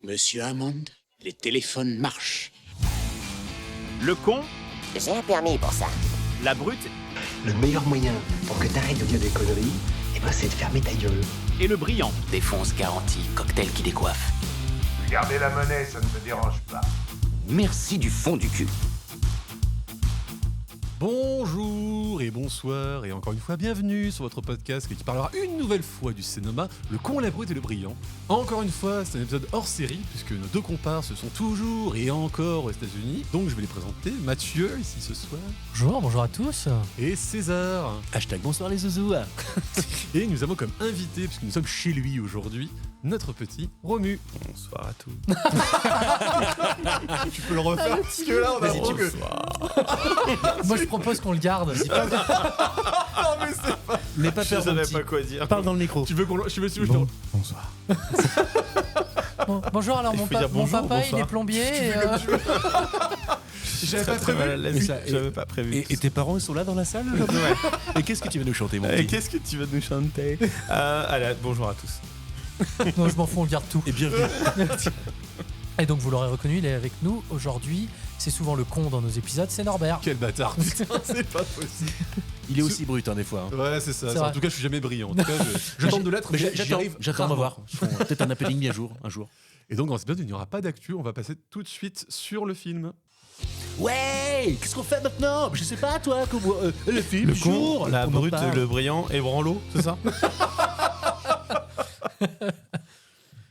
Monsieur Hammond, les téléphones marchent. Le con, J'ai un permis pour ça. la brute Le meilleur moyen pour que t'arrêtes de dire des conneries, c'est de fermer ta gueule. et le brillant. Défonce garantie, cocktail qui décoiffe. Gardez la monnaie, ça ne me dérange pas. Merci du fond du cul. Bonjour et bonsoir et encore une fois bienvenue sur votre podcast qui parlera une nouvelle fois du cinéma, Le Con, la Brute et le Brillant. Encore une fois, c'est un épisode hors série puisque nos deux comparses sont toujours et encore aux États-Unis. Donc je vais les présenter. Mathieu ici ce soir Bonjour à tous. et César. Hashtag bonsoir les zouzous. Et nous avons comme invité, puisque nous sommes chez lui aujourd'hui, notre petit Romu. Bonsoir à tous. Tu peux le refaire parce que là on a vraiment que... Moi je propose qu'on le garde. N'aie pas Je savais pas quoi dire. Parle dans le micro. Tu veux qu'on le... Je veux Bonsoir. Bonjour, alors mon, faut dire mon bonjour, papa il bonsoir. est plombier. et, J'avais pas Très mal à prévu. la vue. J'avais pas prévu. Et tes parents ils sont là dans la salle aujourd'hui? Et qu'est-ce que tu vas nous chanter mon Et petit? qu'est-ce que tu vas nous chanter Allez, bonjour à tous. non, je m'en fous, on garde tout. Et bienvenue. Et donc vous l'aurez reconnu, il est avec nous aujourd'hui. C'est souvent le con dans nos épisodes, c'est Norbert. Quel bâtard, putain, c'est pas possible. Il est aussi brut hein, des fois. Ouais, c'est ça. C'est En vrai. tout cas, je suis jamais brillant. En tout cas, je tente de l'être, mais j'y arrive. J'attends de rarement. voir. Peut-être un happening un jour. Et donc, dans cet épisode, il n'y aura pas d'actu. On va passer tout de suite sur le film. Ouais, qu'est-ce qu'on fait maintenant? Je sais pas toi, comment, le film Le du con, jour. la on en brute, parle. le brillant et branlo, c'est ça?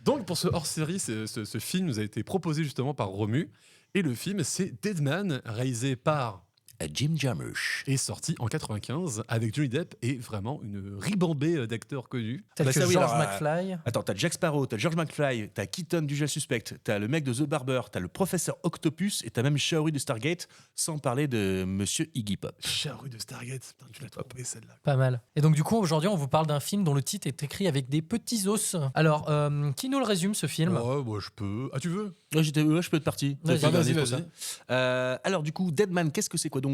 Donc, pour ce hors-série, ce film nous a été proposé justement par Romu. Et le film, c'est Deadman, réalisé par Jim Jarmusch. et sorti en 95 avec Johnny Depp et vraiment une ribambée d'acteurs connus. Tel Bah que ça, oui, George alors, McFly. Attends, t'as Jack Sparrow, t'as George McFly, t'as Keaton du Usual Suspect, t'as le mec de The Barber, t'as le professeur Octopus et t'as même Shaori de Stargate, sans parler de Monsieur Iggy Pop. Charrue de Stargate, putain, tu l'as trouvé celle-là. Pas mal. Et donc du coup aujourd'hui on vous parle d'un film dont le titre est écrit avec des petits os. Alors qui nous le résume ce film? Ouais, moi je peux. Ah, tu veux? Ouais, je peux être parti. Vas-y, C'est le vas-y, dernier, vas-y. pour ça. Alors du coup, Deadman, qu'est-ce que c'est quoi donc?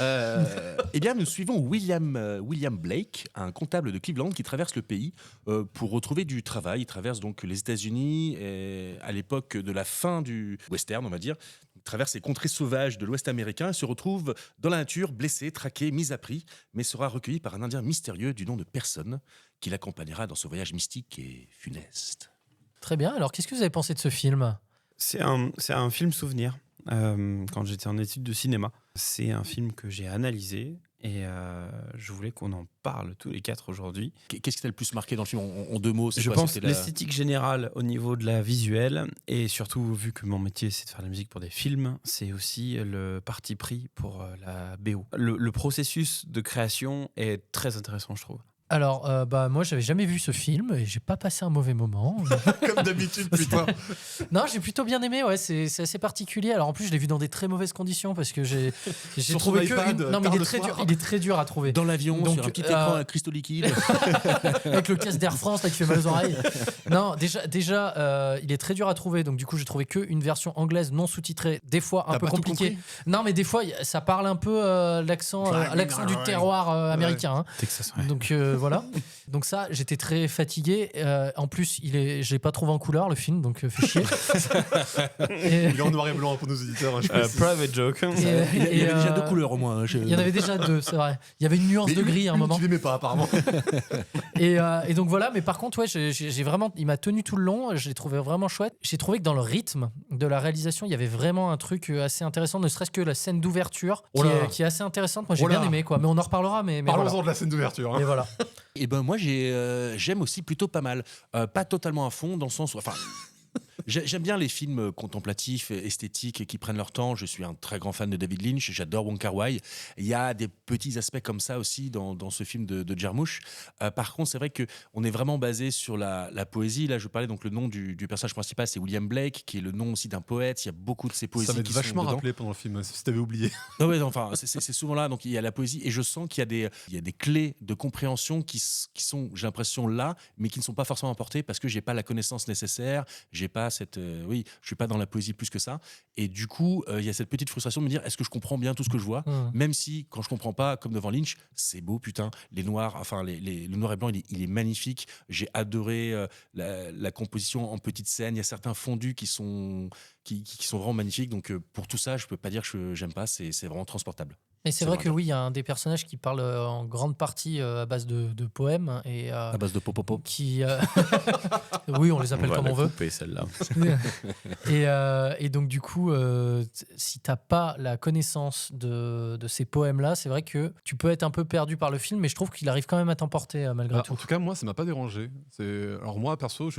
Eh bien, nous suivons William Blake, un comptable de Cleveland qui traverse le pays pour retrouver du travail. Il traverse donc les États-Unis à l'époque de la fin du western, on va dire. Il traverse les contrées sauvages de l'Ouest américain et se retrouve dans la nature, blessé, traqué, mis à prix, mais sera recueilli par un Indien mystérieux du nom de Person qui l'accompagnera dans ce voyage mystique et funeste. Très bien, alors qu'est-ce que vous avez pensé de ce film? C'est un film souvenir quand j'étais en études de cinéma. C'est un film que j'ai analysé et je voulais qu'on en parle tous les quatre aujourd'hui. Qu'est-ce qui t'a le plus marqué dans le film en deux mots? Je pense l'esthétique générale au niveau de la visuelle et surtout vu que mon métier c'est de faire de la musique pour des films, c'est aussi le parti pris pour la BO. Le processus de création est très intéressant je trouve. Alors moi j'avais jamais vu ce film et j'ai pas passé un mauvais moment. Comme d'habitude, putain. Non, j'ai plutôt bien aimé, ouais, c'est assez particulier. Alors en plus, je l'ai vu dans des très mauvaises conditions parce que j'ai Sur trouvé ton que iPad, non mais tard il est le très soir. dur, il est très dur à trouver. Dans l'avion, Donc, sur un petit écran à cristaux liquides. Avec le casque d'Air France là qui fait mal aux oreilles. Non, déjà il est très dur à trouver. Donc du coup, j'ai trouvé que une version anglaise non sous-titrée, des fois un T'as peu pas tout compliqué. compris Non, mais des fois ça parle un peu l'accent du terroir américain. Hein. Texas, ouais. Donc voilà. Donc ça, j'étais très fatigué. En plus, j'ai pas trouvé en couleur le film, donc fait chier. Et- Il est en noir et blanc pour nos auditeurs. Hein, je précise. Private joke. et- Il y avait déjà euh, deux couleurs au moins. Il y en avait déjà deux, c'est vrai. Il y avait une nuance Mais de gris à un moment. Tu l'aimais pas, apparemment. Et donc voilà, mais par contre, ouais, j'ai vraiment, il m'a tenu tout le long. Je l'ai trouvé vraiment chouette. J'ai trouvé que dans le rythme de la réalisation, il y avait vraiment un truc assez intéressant, ne serait-ce que la scène d'ouverture, Oh là. qui est assez intéressante. Moi, j'ai Oh là. bien aimé, quoi. Mais on en reparlera. Mais Parlons-en voilà. de la scène d'ouverture. Hein. Mais voilà. Et ben moi j'aime aussi plutôt pas mal, pas totalement à fond dans le sens où, enfin j'aime bien les films contemplatifs, esthétiques et qui prennent leur temps. Je suis un très grand fan de David Lynch, j'adore Wong Kar-wai. Il y a des petits aspects comme ça aussi dans ce film de Jarmusch. Par contre, c'est vrai que on est vraiment basé sur la poésie. Là, je parlais donc le nom du personnage principal, c'est William Blake, qui est le nom aussi d'un poète. Il y a beaucoup de ces poésies Ça va être qui vachement sont dedans. rappelé pendant le film, si t'avais oublié. Ah ouais, enfin, c'est souvent là. Donc il y a la poésie et je sens qu'il y a des clés de compréhension qui sont, j'ai l'impression là, mais qui ne sont pas forcément apportées parce que j'ai pas la connaissance nécessaire, j'ai pas oui, je suis pas dans la poésie plus que ça. Et du coup, il y a cette petite frustration de me dire, est-ce que je comprends bien tout ce que je vois, même si quand je comprends pas, comme devant Lynch, c'est beau, putain. Les noirs, enfin le noir et blanc, il est magnifique. J'ai adoré la composition en petites scènes. Il y a certains fondus qui sont vraiment magnifiques. Donc pour tout ça, je peux pas dire que j'aime pas. C'est vraiment transportable. Mais c'est vrai que oui, il y a un des personnages qui parle en grande partie à base de poèmes et À base de popopo. qui oui, on les appelle comme on veut. Couper celle-là. Et donc du coup, si t'as pas la connaissance de ces poèmes-là, c'est vrai que tu peux être un peu perdu par le film, mais je trouve qu'il arrive quand même à t'emporter malgré tout. En tout cas, moi, ça m'a pas dérangé. Alors moi, perso, je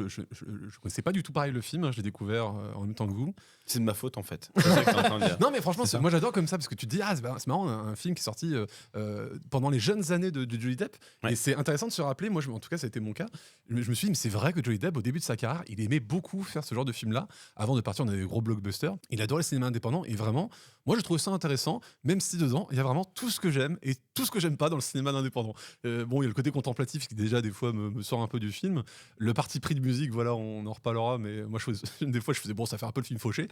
connaissais pas du tout pareil le film. Hein, je l'ai découvert en même temps que vous. C'est de ma faute en fait. C'est ça que t'es en train de dire. Non, mais franchement, C'est ça. moi j'adore comme ça parce que tu te dis, c'est marrant, un film qui est sorti pendant les jeunes années de Johnny Depp. Ouais. Et c'est intéressant de se rappeler, moi en tout cas, ça a été mon cas. Je me suis dit, mais c'est vrai que Johnny Depp, au début de sa carrière, il aimait beaucoup faire ce genre de film-là. Avant de partir dans des gros blockbusters, il adorait le cinéma indépendant. Et vraiment, moi je trouve ça intéressant, même si dedans, il y a vraiment tout ce que j'aime et tout ce que j'aime pas dans le cinéma indépendant. Bon, il y a le côté contemplatif qui déjà, des fois, me sort un peu du film. Le parti pris de musique, voilà, on en reparlera, mais moi, des fois, je faisais, bon, ça fait un peu le film fauché.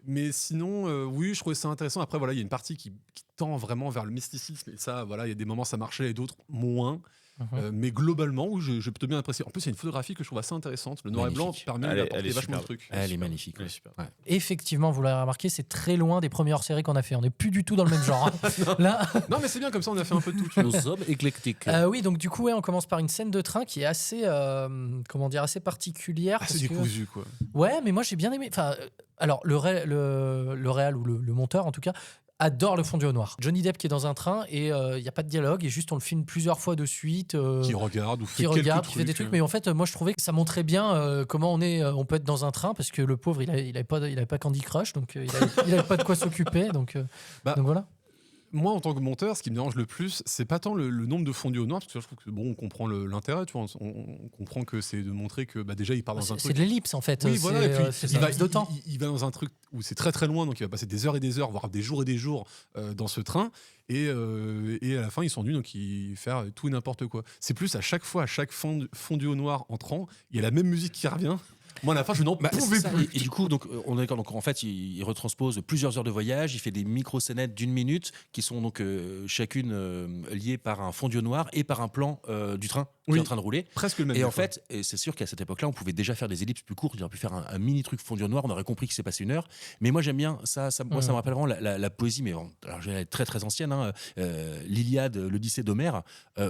Mais sinon, oui, je trouvais ça intéressant. Après, voilà, il y a une partie qui tend vraiment vers le mysticisme. Et ça, voilà, il y a des moments ça marchait et d'autres moins. Mais globalement, oui, j'ai plutôt bien apprécié. En plus, il y a une photographie que je trouve assez intéressante. Le noir et blanc Magnifique. permet Elle est d'apporter vachement de superbe. trucs. Elle est magnifique. Elle est super. Ouais. Effectivement, vous l'avez remarqué, c'est très loin des premières séries qu'on a fait. On n'est plus du tout dans le même genre. Hein. Là, Non, mais c'est bien, comme ça, on a fait un peu de tout. tu vois. Nous sommes éclectiques. oui, donc du coup, ouais, on commence par une scène de train qui est assez, comment dire, assez particulière. Ah, parce c'est que- décousu, quoi. Ouais, mais moi j'ai bien aimé. Enfin, alors le réal ou le monteur en tout cas adore le fondu au noir. Johnny Depp qui est dans un train et il y a pas de dialogue et juste on le filme plusieurs fois de suite. Qui regarde ou fait qui quelques regarde, qui fait des trucs, mais en fait, moi je trouvais que ça montrait bien comment on peut être dans un train parce que le pauvre il avait pas Candy Crush, donc il avait pas de quoi s'occuper, donc voilà. Moi, en tant que monteur, ce qui me dérange le plus, c'est pas tant le nombre de fondus au noir, parce que je trouve que bon, on comprend l'intérêt, tu vois, on comprend que c'est de montrer que déjà il part dans un C'est truc. de l'ellipse en fait. Oui, voilà, et puis c'est il va, de temps. il va dans un truc où c'est très très loin, donc il va passer des heures et des heures, voire des jours et des jours dans ce train, et à la fin il s'ennuie, donc il fait tout et n'importe quoi. C'est plus à chaque fois, à chaque fondu au noir entrant, il y a la même musique qui revient. Moi, à la fin, je n'en pouvais C'est ça. plus. Et du coup, donc, on est d'accord. Donc, en fait, il retranspose plusieurs heures de voyage. Il fait des micro-scénettes d'1 minute qui sont donc chacune liées par un fondu au noir et par un plan du train qui Oui. est en train de rouler. Presque le même. Et des en fois. fait, et c'est sûr qu'à cette époque-là, on pouvait déjà faire des ellipses plus courtes. Il aurait pu faire un mini truc fondu au noir. On aurait compris qu'il s'est passé 1 heure. Mais moi, j'aime bien ça. Moi, ça me rappelle vraiment la poésie. Mais bon, alors, je vais être très très ancienne. Hein, L'Iliade, l'Odyssée d'Homère,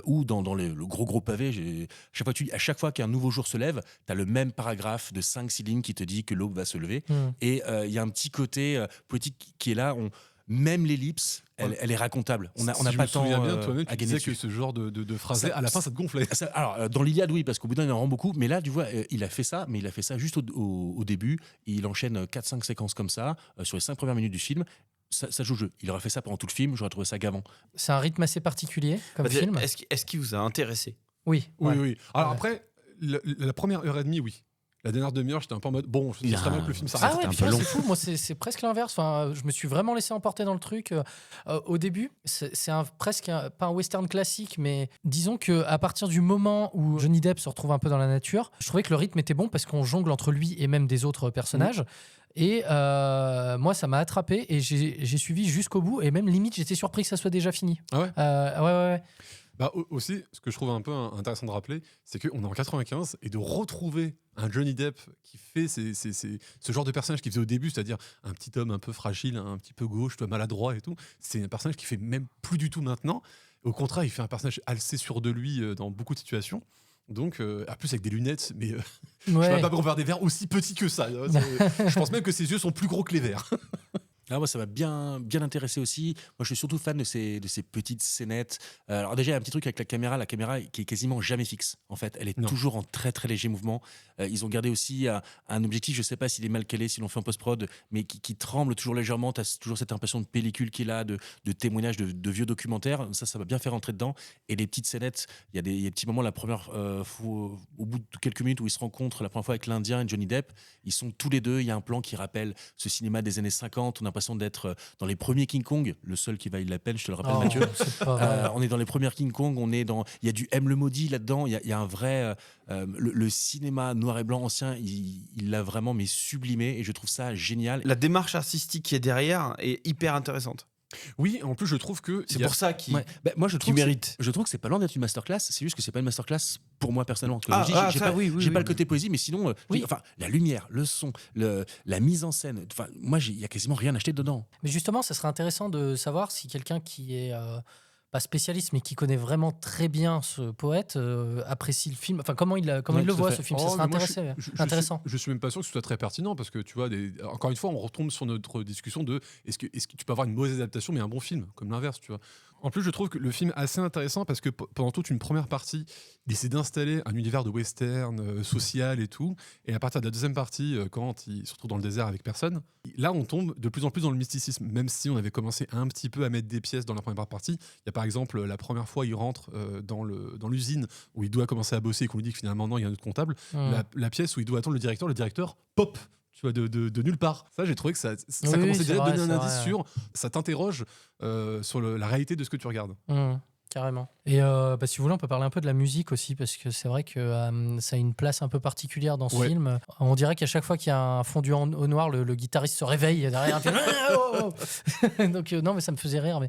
où dans le gros pavé, à chaque fois qu'un nouveau jour se lève, t'as le même paragraphe de 5-6 lignes qui te dit que l'aube va se lever. Et il y a un petit côté poétique qui est là. Même l'ellipse, elle est racontable. On n'a Si je pas me souviens tant bien, toi-même, à tu gagner disais que dessus. ce genre de phrase, Ça- à la fin, ça te gonflait. Alors, dans l'Iliade, oui, parce qu'au bout d'un, il en rend beaucoup. Mais là, tu vois, il a fait ça, mais il a fait ça juste au début. Il enchaîne 4-5 séquences comme ça, sur les 5 premières minutes du film. Ça joue le jeu. Il aurait fait ça pendant tout le film, j'aurais trouvé ça gavant. C'est un rythme assez particulier comme film. Est-ce qu'il vous a intéressé? Oui. Oui, ouais. oui. Alors Ouais. après, la première heure et demie, oui. La dernière demi-heure, j'étais un peu en mode bon, je sais très bien que le film s'arrête. Ah ouais, un putain, peu long. c'est fou. Moi, c'est presque l'inverse. Enfin, je me suis vraiment laissé emporter dans le truc. Au début, c'est presque pas un western classique, mais disons que à partir du moment où Johnny Depp se retrouve un peu dans la nature, je trouvais que le rythme était bon parce qu'on jongle entre lui et même des autres personnages. Et moi, ça m'a attrapé et j'ai suivi jusqu'au bout. Et même limite, j'étais surpris que ça soit déjà fini. Ah ouais Ouais. Bah, aussi, ce que je trouve un peu intéressant de rappeler, c'est qu'on est en 95 et de retrouver un Johnny Depp qui fait ce genre de personnage qu'il faisait au début, c'est-à-dire un petit homme un peu fragile, un petit peu gauche, maladroit et tout. C'est un personnage qui fait même plus du tout maintenant. Au contraire, il fait un personnage alcé sûr de lui dans beaucoup de situations. Donc, en plus avec des lunettes, mais je ne Ouais. vais pas vers des verres aussi petits que ça. Je pense même que ses yeux sont plus gros que les verres. Ah, moi, ça m'a bien intéressé aussi. Moi, je suis surtout fan de ces petites scénettes. Alors déjà, il y a un petit truc avec la caméra qui est quasiment jamais fixe. En fait, elle est Non. toujours en très très léger mouvement. Ils ont gardé aussi un objectif, je sais pas s'il est mal calé, s'ils l'ont fait en post-prod, mais qui tremble toujours légèrement. Tu as toujours cette impression de pellicule qui est là, de témoignage, de vieux documentaires. Ça va bien faire rentrer dedans. Et les petites scénettes, il y a des petits moments, la première fois, au bout de quelques minutes où ils se rencontrent la première fois avec l'Indien et Johnny Depp, ils sont tous les deux. Il y a un plan qui rappelle ce cinéma des années 50. On a l'impression d'être dans les premiers King Kong, le seul qui vaille la peine, je te le rappelle, Oh, Mathieu. c'est pas vrai. On est dans les premières King Kong, il y a du M le maudit là-dedans, il y a un vrai le cinéma noir et blanc ancien, il l'a vraiment mais sublimé et je trouve ça génial. La démarche artistique qui est derrière est hyper intéressante. Oui, en plus, je trouve que. C'est pour ça qu'il Ouais. Bah, moi je trouve mérite. Je trouve que c'est pas loin d'être une masterclass, c'est juste que c'est pas une masterclass pour moi personnellement. Comme Ah, je dis, ah, j'ai ça, pas, oui, j'ai oui, pas oui. le côté poésie, mais sinon, Oui. enfin, la lumière, le son, la mise en scène, enfin, moi il y a quasiment rien acheté dedans. Mais justement, ça serait intéressant de savoir si quelqu'un qui est pas spécialiste, mais qui connaît vraiment très bien ce poète, apprécie le film. Enfin, comment il le tout à voit, fait. ce film. Oh, Ça serait mais moi, intéressant. Je suis même pas sûr que ce soit très pertinent parce que tu vois, encore une fois, on retombe sur notre discussion de est-ce que tu peux avoir une mauvaise adaptation mais un bon film, comme l'inverse, tu vois. En plus, je trouve que le film est assez intéressant parce que pendant toute une première partie, il essaie d'installer un univers de western social et tout. Et à partir de la deuxième partie, quand il se retrouve dans le désert avec personne, là, on tombe de plus en plus dans le mysticisme. Même si on avait commencé un petit peu à mettre des pièces dans la première partie. Il y a par exemple la première fois, il rentre dans l'usine où il doit commencer à bosser et qu'on lui dit que finalement, non, il y a un autre comptable. La pièce où il doit attendre le directeur pop, tu vois, de nulle part. Ça, j'ai trouvé que ça Oui, commençait c'est déjà à vrai, donner un c'est indice vrai. sur. Ça t'interroge sur la réalité de ce que tu regardes. Carrément. Et si vous voulez, on peut parler un peu de la musique aussi, parce que c'est vrai que ça a une place un peu particulière dans ce Ouais. film. On dirait qu'à chaque fois qu'il y a un fondu au noir, le guitariste se réveille derrière. Il fait oh, oh. Donc non, mais ça me faisait rire.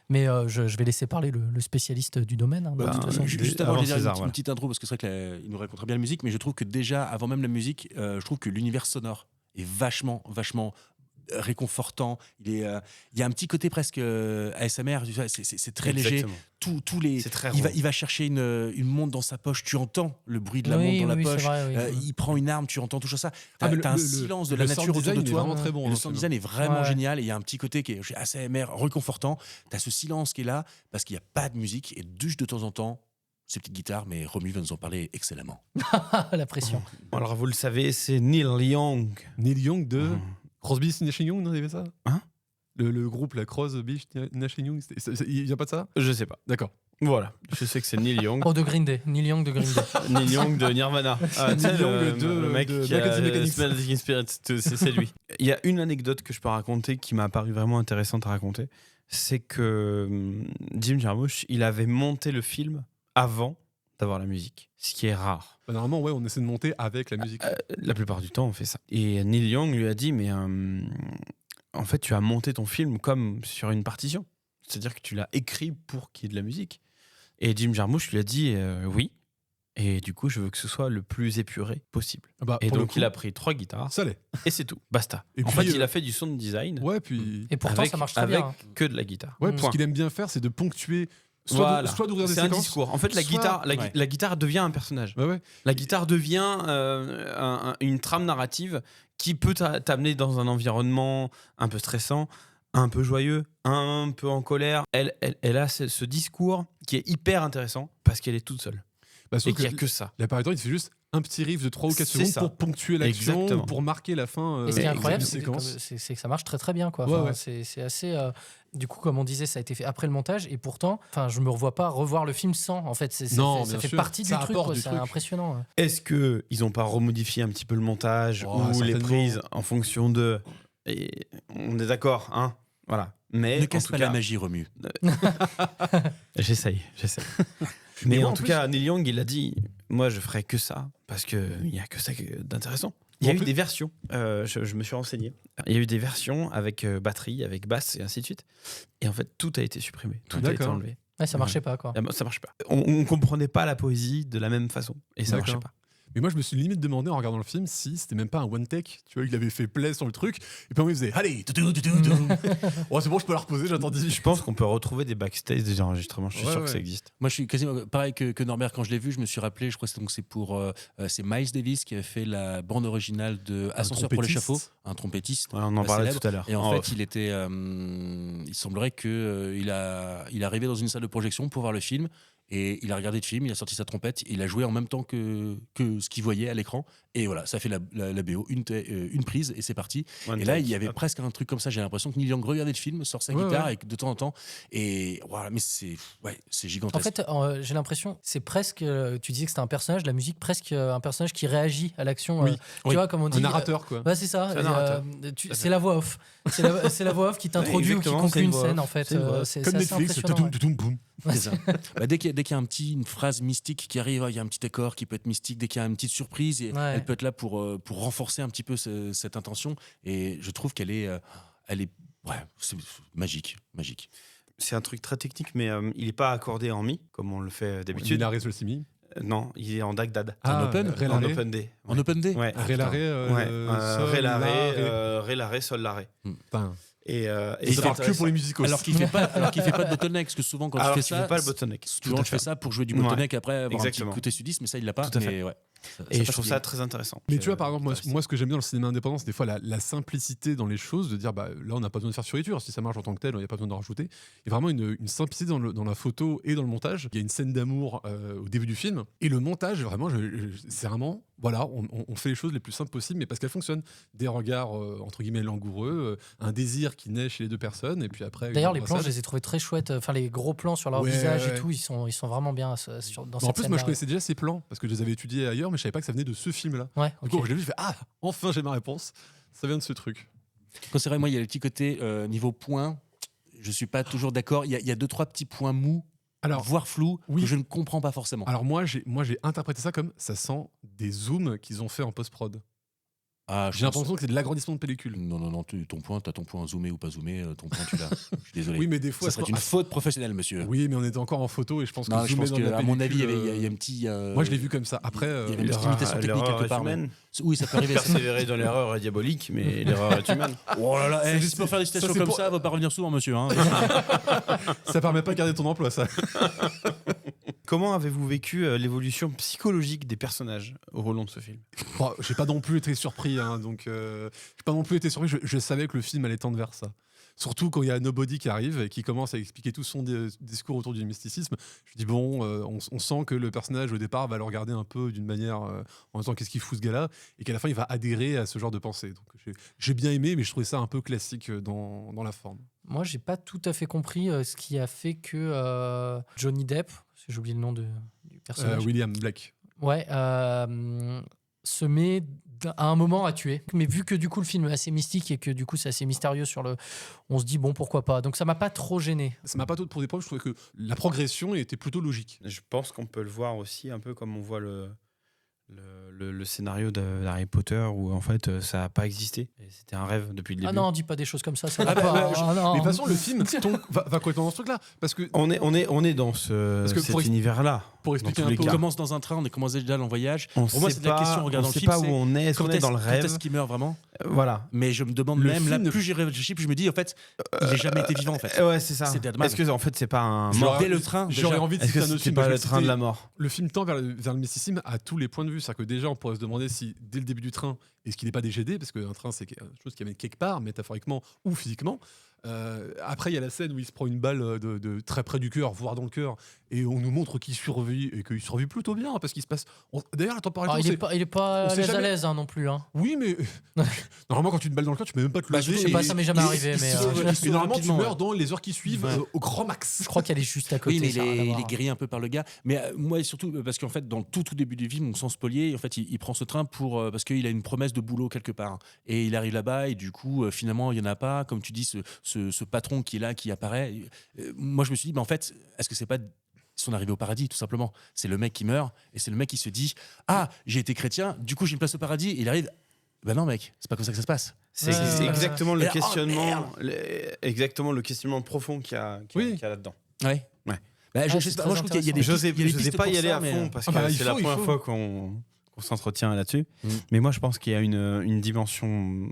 Mais je vais laisser parler le spécialiste du domaine. Hein, de toute façon. Juste avant, avant je vais dire César, une voilà. petite intro parce que c'est vrai qu'il nous racontera bien la musique, mais je trouve que déjà, avant même la musique, je trouve que l'univers sonore est vachement réconfortant. Il y a un petit côté presque ASMR, tu vois, c'est très léger. Exactement. Tous les, C'est très il va chercher une montre dans sa poche, tu entends le bruit de la Oui, montre dans la oui, c'est poche. vrai, oui. Il prend une arme, tu entends tout ça. Ah, mais T'as un silence de la le nature sound autour de design est toi. vraiment très bon. Et hein, le ce sound film. design est vraiment Ouais. génial et il y a un petit côté qui est ASMR, réconfortant. T'as ce silence qui est là parce qu'il n'y a pas de musique et juste de temps en temps ces petites guitares, mais Romu va nous en parler excellemment. La pression. Alors, vous le savez, c'est Neil Young. Neil Young de Crosby, Nash Young, non, il y avait ça Hein le groupe, la Crosby, Nash Young, il n'y a pas de ça? Je sais pas. D'accord. Voilà. Je sais que c'est Neil Young. Oh, de Green Day. Neil Young de Green Day. Neil Young de Nirvana. Neil tu sais, Young le mec de qui a Black Mechanics. Smell the Teen Spirit, c'est lui. Il y a une anecdote que je peux raconter qui m'a paru vraiment intéressante à raconter. C'est que Jim Jarmusch, il avait monté le film avant d'avoir la musique, ce qui est rare. Bah, normalement, ouais, on essaie de monter avec la musique. La plupart du temps, on fait ça. Et Neil Young lui a dit, mais en fait, tu as monté ton film comme sur une partition. C'est-à-dire que tu l'as écrit pour qu'il y ait de la musique. Et Jim Jarmusch lui a dit, oui. Et du coup, je veux que ce soit le plus épuré possible. Bah, Et pour le donc, coup, il a pris 3 guitares ça l'est. et c'est tout. Basta. Et en puis, fait, il a fait du sound design Ouais, puis. Et pourtant, avec, ça marche très avec bien. hein. que de la guitare. Ouais, Mm. puis ce qu'il aime bien faire, c'est de ponctuer. Voilà. Soit d'ouvrir des C'est un séquences. discours. En fait, la soit- guitare, Ouais. la guitare devient un personnage. Ouais. La guitare devient une trame narrative qui peut t'amener dans un environnement un peu stressant, un peu joyeux, un peu en colère. Elle a ce discours qui est hyper intéressant parce qu'elle est toute seule. Bah, sauf Et qu'il n'y a que que ça. l'appariteur, il fait juste un petit riff de 3 ou 4 C'est secondes ça. pour ponctuer l'action, Exactement. pour marquer la fin. Et ce qui est incroyable, d'une c'est séquence. que ça marche très très bien. Quoi. Ouais, Enfin, ouais. c'est assez. Du coup, comme on disait, ça a été fait après le montage, et pourtant, je me revois pas revoir le film sans. En fait, Non, ça bien fait sûr. partie du Ça truc. apporte quoi. du C'est truc. impressionnant. Est-ce qu'ils n'ont pas remodifié un petit peu le montage Oh, ou les certainement. prises en fonction de... Et on est d'accord, hein. Voilà. Mais Ne en casse tout pas cas, la magie, Romu. J'essaye. Mais Mais moi, en en tout plus- cas, Neil Young, il a dit, moi, je ferai que ça parce qu'il n'y a que ça d'intéressant. Il y a En eu plus- des versions, je me suis renseigné. Il y a eu des versions avec batterie, avec basse et ainsi de suite. Et en fait, tout a été supprimé, tout a été D'accord. enlevé. Ouais, ça marchait pas. Quoi. Ça marche pas. On comprenait pas la poésie de la même façon et ça D'accord. marchait pas. Mais moi, je me suis limite demandé en regardant le film si c'était même pas un one take. Tu vois, il avait fait play sur le truc. Et puis, il faisait allez, oh, c'est bon, je peux la reposer, j'attends 10 Je pense qu'on peut retrouver des backstage des enregistrements. Je suis Ouais, sûr ouais. que ça existe. Moi, je suis quasiment pareil que Norbert. Quand je l'ai vu, je me suis rappelé, je crois que c'est pour c'est Miles Davis qui avait fait la bande originale de Ascenseur pour l'échafaud, un trompettiste. Ouais, on en parlait célèbre. tout à l'heure. Et en En fait, off. il semblerait que il arrivait dans une salle de projection pour voir le film Et il a regardé le film, il a sorti sa trompette, il a joué en même temps que ce qu'il voyait à l'écran. Et voilà, ça fait la BO, une prise et c'est parti. One Et là, take. il y avait presque un truc comme ça. J'ai l'impression que Neil Young regardait le film, sort sa guitare et de temps en temps. Et voilà, mais c'est En gigantesque. fait, j'ai l'impression, c'est presque. Tu disais que c'était un personnage, la musique, presque un personnage qui réagit à l'action. Oui. Tu vois, comme on dit. Un narrateur, quoi. Ouais, c'est ça. C'est un narrateur. C'est la voix off. C'est la voix off qui t'introduit ou qui exactement, conclut c'est une une voix scène, off. en fait. C'est une voix off. C'est Comme assez Netflix, impressionnant, ouais. toutoum, boum. C'est ça. Dès qu'il y a une phrase mystique qui arrive, il y a un petit accord qui peut être mystique, dès qu'il y a une petite surprise, et Ouais. elle peut être là pour renforcer un petit peu cette intention. Et je trouve qu'elle est, c'est magique. C'est un truc très technique, mais il n'est pas accordé en mi, comme on le fait d'habitude. Il a le simi. Non, il est en DAC-DAD. En open Ré En la ré. open D. En open D. Ouais. Ré la ré, Ouais. sol, Ré la la, ré. ré, ré la ré, sol la ré. Putain. Et Ça parle que pour les musicos. Alors qu'il fait pas de bottleneck, parce que souvent quand Alors tu qu'il fais ça, fait pas le bottleneck. souvent Tout à tu fais fait. ça pour jouer du bottleneck après avoir un Exactement. petit côté sudiste, mais ça il l'a pas. Tout à fait. Mais ouais. Et je passe trouve bien. ça très intéressant. Mais tu vois, par exemple, moi, ce que j'aime bien dans le cinéma indépendant, c'est des fois la simplicité dans les choses, de dire, bah, là, on n'a pas besoin de faire furiture. Si ça marche en tant que tel, il n'y a pas besoin d'en rajouter. Et vraiment une simplicité dans la photo et dans le montage. Il y a une scène d'amour au début du film. Et le montage, vraiment, c'est vraiment, voilà, on fait les choses les plus simples possibles, mais parce qu'elles fonctionnent. Des regards, entre guillemets, langoureux, un désir qui naît chez les deux personnes, et puis après. D'ailleurs, une les plans, je embrassade. les ai trouvés très chouettes. Enfin, les gros plans sur leur Ouais, visage ouais. et tout, ils sont vraiment bien dans Mais cette en plus, moi, je scène-là. connaissais déjà ces plans, parce que je les avais étudiés ailleurs, mais je savais pas que ça venait de ce film-là. Ouais, Du ok. coup, quand je l'ai vu, je fais, ah, enfin, j'ai ma réponse. Ça vient de ce truc. Quand c'est vrai, moi il y a le petit côté niveau point. Je suis pas toujours d'accord. Il y a 2-3 petits points mous, Alors, voire flous, oui. que je ne comprends pas forcément. Alors moi j'ai interprété ça comme ça sent des zooms qu'ils ont fait en post-prod. Ah, J'ai l'impression que c'est de l'agrandissement de pellicule. Non, t'as ton point zoomé ou pas zoomé, ton point tu l'as. Je suis désolé. Oui, mais des fois... ça serait une faute professionnelle, monsieur. Oui, mais on était encore en photo et je pense que Non, je zoomer pense dans de la qu'à mon avis, pellicule, il y a un petit. Moi je l'ai vu comme ça. Après, il y avait une petite limitation technique L'erreur quelque est part. humaine. Oui, ça peut arriver. Persévérer dans l'erreur est diabolique, mais l'erreur est humaine. Oh là là, C'est juste pour faire des citations c'est comme pour- ça, va pas revenir souvent, monsieur. Hein. ça permet pas de garder ton emploi, ça. Comment avez-vous vécu l'évolution psychologique des personnages au long de ce film? Bon, j'ai pas non plus été surpris, hein, donc j'ai pas non plus été surpris. Je savais que le film allait tendre vers ça. Surtout quand il y a Nobody qui arrive et qui commence à expliquer tout son discours autour du mysticisme. Je dis bon, on sent que le personnage au départ va le regarder un peu d'une manière en disant qu'est-ce qu'il fout ce gars-là, et qu'à la fin il va adhérer à ce genre de pensée. Donc j'ai bien aimé, mais je trouvais ça un peu classique dans la forme. Moi, j'ai pas tout à fait compris ce qui a fait que Johnny Depp, j'ai oublié le nom du personnage, William Black. ouais, se met à un moment à tuer. Mais vu que du coup le film est assez mystique et que du coup c'est assez mystérieux on se dit bon pourquoi pas. Donc ça m'a pas trop gêné. Ça m'a pas trop pour des preuves. Je trouvais que la progression était plutôt logique. Je pense qu'on peut le voir aussi un peu comme on voit le scénario d'Harry Potter où en fait ça n'a pas existé. Et c'était un rêve depuis le début. Ah non, dis pas des choses comme ça. Ça Ah va bah, pas. bah, Ah non. Mais de toute façon, le film va complètement dans ce truc-là. Parce que On est dans Parce que cet pour univers-là. pour expliquer Dans tous un les peu. On cas. commence dans un train, on commence déjà dans le voyage. On Pour moi, sait c'est la pas- question en regardant on le sait film. pas où on est. Est-ce qu'on est dans le Quand rêve est-ce qu'il meurt vraiment? Voilà. Mais je me demande Le même, là, film ne- plus j'y réfléchis, plus je me dis, en fait, il n'a jamais été vivant, en fait. Ouais, c'est ça. C'est Deadman. Est-ce que en fait c'est pas un J'aurais- mort? Dès le train, J'aurais déjà. envie de Est-ce citer que un autre c'est film. pas je le vais train de citer- la mort? Le film tend vers le mysticisme à tous les points de vue. C'est-à-dire que déjà, on pourrait se demander si, dès le début du train, est-ce qu'il n'est pas décédé? Parce qu'un train, c'est quelque chose qui amène quelque part, métaphoriquement ou physiquement. Après, il y a la scène où il se prend une balle de très près du cœur, voire dans le cœur, et on nous montre qu'il survit, et qu'il survit plutôt bien, parce qu'il se passe... D'ailleurs, la température, Alors, il est pas on sait à jamais- l'aise hein, non plus. Hein. Oui, mais normalement, quand tu as une balle dans le cœur, tu peux même pas te Bah, lever. je sais Je sais pas, Et- ça m'est jamais et- arrivé, il mais se sauve- Et il se sauve normalement, tu rapidement, meurs dans les heures qui suivent Ouais. au grand max. je crois qu'elle est juste à côté. Oui, mais ça a rien à il voir. est grillé un peu par le gars. Mais moi, surtout, parce qu'en fait, dans le tout début du film, on sent spolier. En fait, il prend ce train parce qu'il a une promesse de boulot quelque part. Et il arrive là-bas, et du coup, finalement, il n'y en a pas. Comme tu dis, ce patron qui est là, qui apparaît. Moi, je me suis dit, mais en fait, est-ce que c'est pas son arrivée au paradis, tout simplement? C'est le mec qui meurt, et c'est le mec qui se dit, ah, j'ai été chrétien, du coup, j'ai une place au paradis. Et il arrive, ben non, mec, c'est pas comme ça que ça se passe. C'est Ouais, c'est ouais, exactement ouais. le Et- oh, questionnement, merde. exactement le questionnement profond qu'il y a là-dedans. Ouais. Ouais. Bah, je c'est sais pas, très moi, je trouve qu'il y a des Je sais il y a des sais pistes pas y pour aller ça, à mais- fond parce Ah que bah, il c'est la faut, il première faut. fois qu'on s'entretient là-dessus. Mais moi, je pense qu'il y a une dimension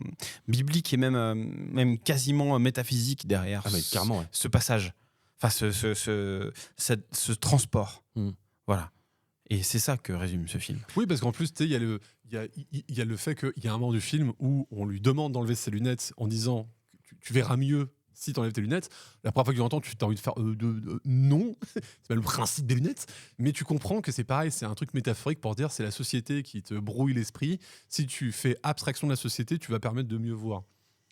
biblique et même quasiment métaphysique derrière Ah, mais carrément, ouais. ce passage, enfin ce transport. Mm. Voilà. Et c'est ça que résume ce film. Oui, parce qu'en plus, tu sais, il y a le fait qu'il y a un moment du film où on lui demande d'enlever ses lunettes en disant tu verras mieux si tu enlèves tes lunettes, la première fois que tu l'entends, tu as envie de faire non, c'est pas le principe des lunettes, mais tu comprends que c'est pareil, c'est un truc métaphorique pour dire c'est la société qui te brouille l'esprit. Si tu fais abstraction de la société, tu vas permettre de mieux voir.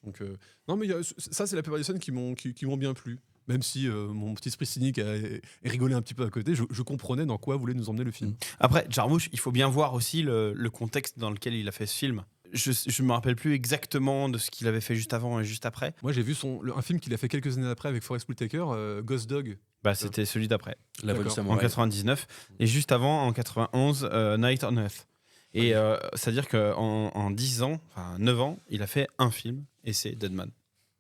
Donc, non, mais ça, c'est la plupart des scènes qui m'ont bien plu. Même si mon petit esprit cynique a rigolé un petit peu à côté, je comprenais dans quoi voulait nous emmener le film. Après, Jarmusch, il faut bien voir aussi le contexte dans lequel il a fait ce film. Je me rappelle plus exactement de ce qu'il avait fait juste avant et juste après. Moi, j'ai vu un film qu'il a fait quelques années après avec Forest Whitaker, Ghost Dog. Bah, c'était celui d'après, La Voix du en Samouraï. 99. Et juste avant, en 91, Night on Earth. Et c'est-à-dire qu'en 10 ans, enfin 9 ans, il a fait un film, et c'est Deadman.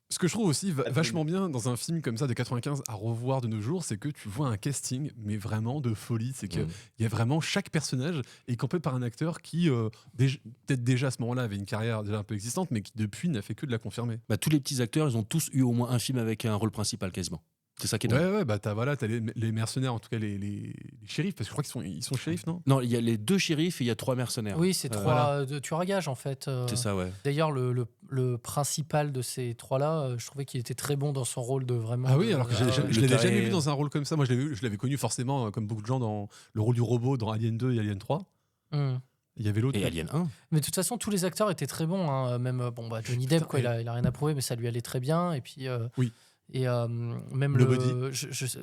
Ce que je trouve aussi vachement bien dans un film comme ça de 95 à revoir de nos jours, c'est que tu vois un casting, mais vraiment de folie. C'est qu'il y a vraiment chaque personnage est campé par un acteur qui, peut-être déjà à ce moment-là, avait une carrière déjà un peu existante, mais qui depuis n'a fait que de la confirmer. Bah, tous les petits acteurs, ils ont tous eu au moins un film avec un rôle principal quasiment. C'est ça qui est dingue. Ouais, bah t'as les mercenaires, en tout cas les shérifs, parce que je crois qu'ils sont shérifs, non? Non, il y a les 2 shérifs et il y a 3 mercenaires. Oui, c'est 3 de tueurs à gages en fait. C'est ça, ouais. D'ailleurs, le principal de ces 3-là, je trouvais qu'il était très bon dans son rôle de vraiment. Ah oui, alors que je le l'avais taré. jamais vu dans un rôle comme ça. Moi, je l'avais connu forcément, comme beaucoup de gens, dans le rôle du robot dans Alien 2 et Alien 3. Il y avait l'autre. Et Alien 1. Mais de toute façon, tous les acteurs étaient très bons. Hein. Même Johnny Depp, quoi, il a rien à prouver, mais ça lui allait très bien. Et puis, oui. Et même Nobody.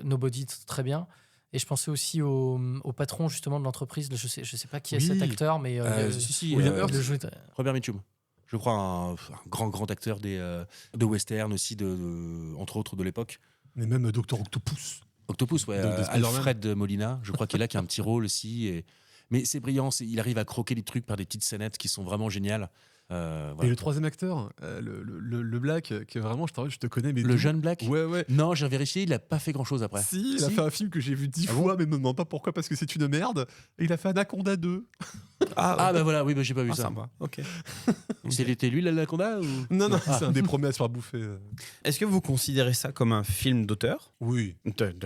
Nobody, très bien. Et je pensais aussi au patron justement de l'entreprise. Je sais pas qui est cet acteur, mais William Hurt. le jouait. Robert Mitchum. Je crois un grand acteur de western aussi, entre autres de l'époque. Mais même Dr Octopus. Octopus, ouais. De Spider-Man. Alfred Molina, je crois qu'il est là, qui a un petit rôle aussi. Mais c'est brillant, il arrive à croquer des trucs par des petites scénettes qui sont vraiment géniales. Voilà. Et le troisième acteur, le Black, qui est vraiment, je te connais, mais le jeune Black. Ouais. Non, j'ai vérifié, il a pas fait grand chose après. Si, il a fait un film que j'ai vu 10 fois, mais me demande pas pourquoi, parce que c'est une merde. Et il a fait Anaconda 2. Ah bah voilà, oui, bah, j'ai pas vu ça. Sympa. Ok. C'était lui l'Anaconda ou... Non, c'est un des premiers à se faire bouffer. Est-ce que vous considérez ça comme un film d'auteur? Oui.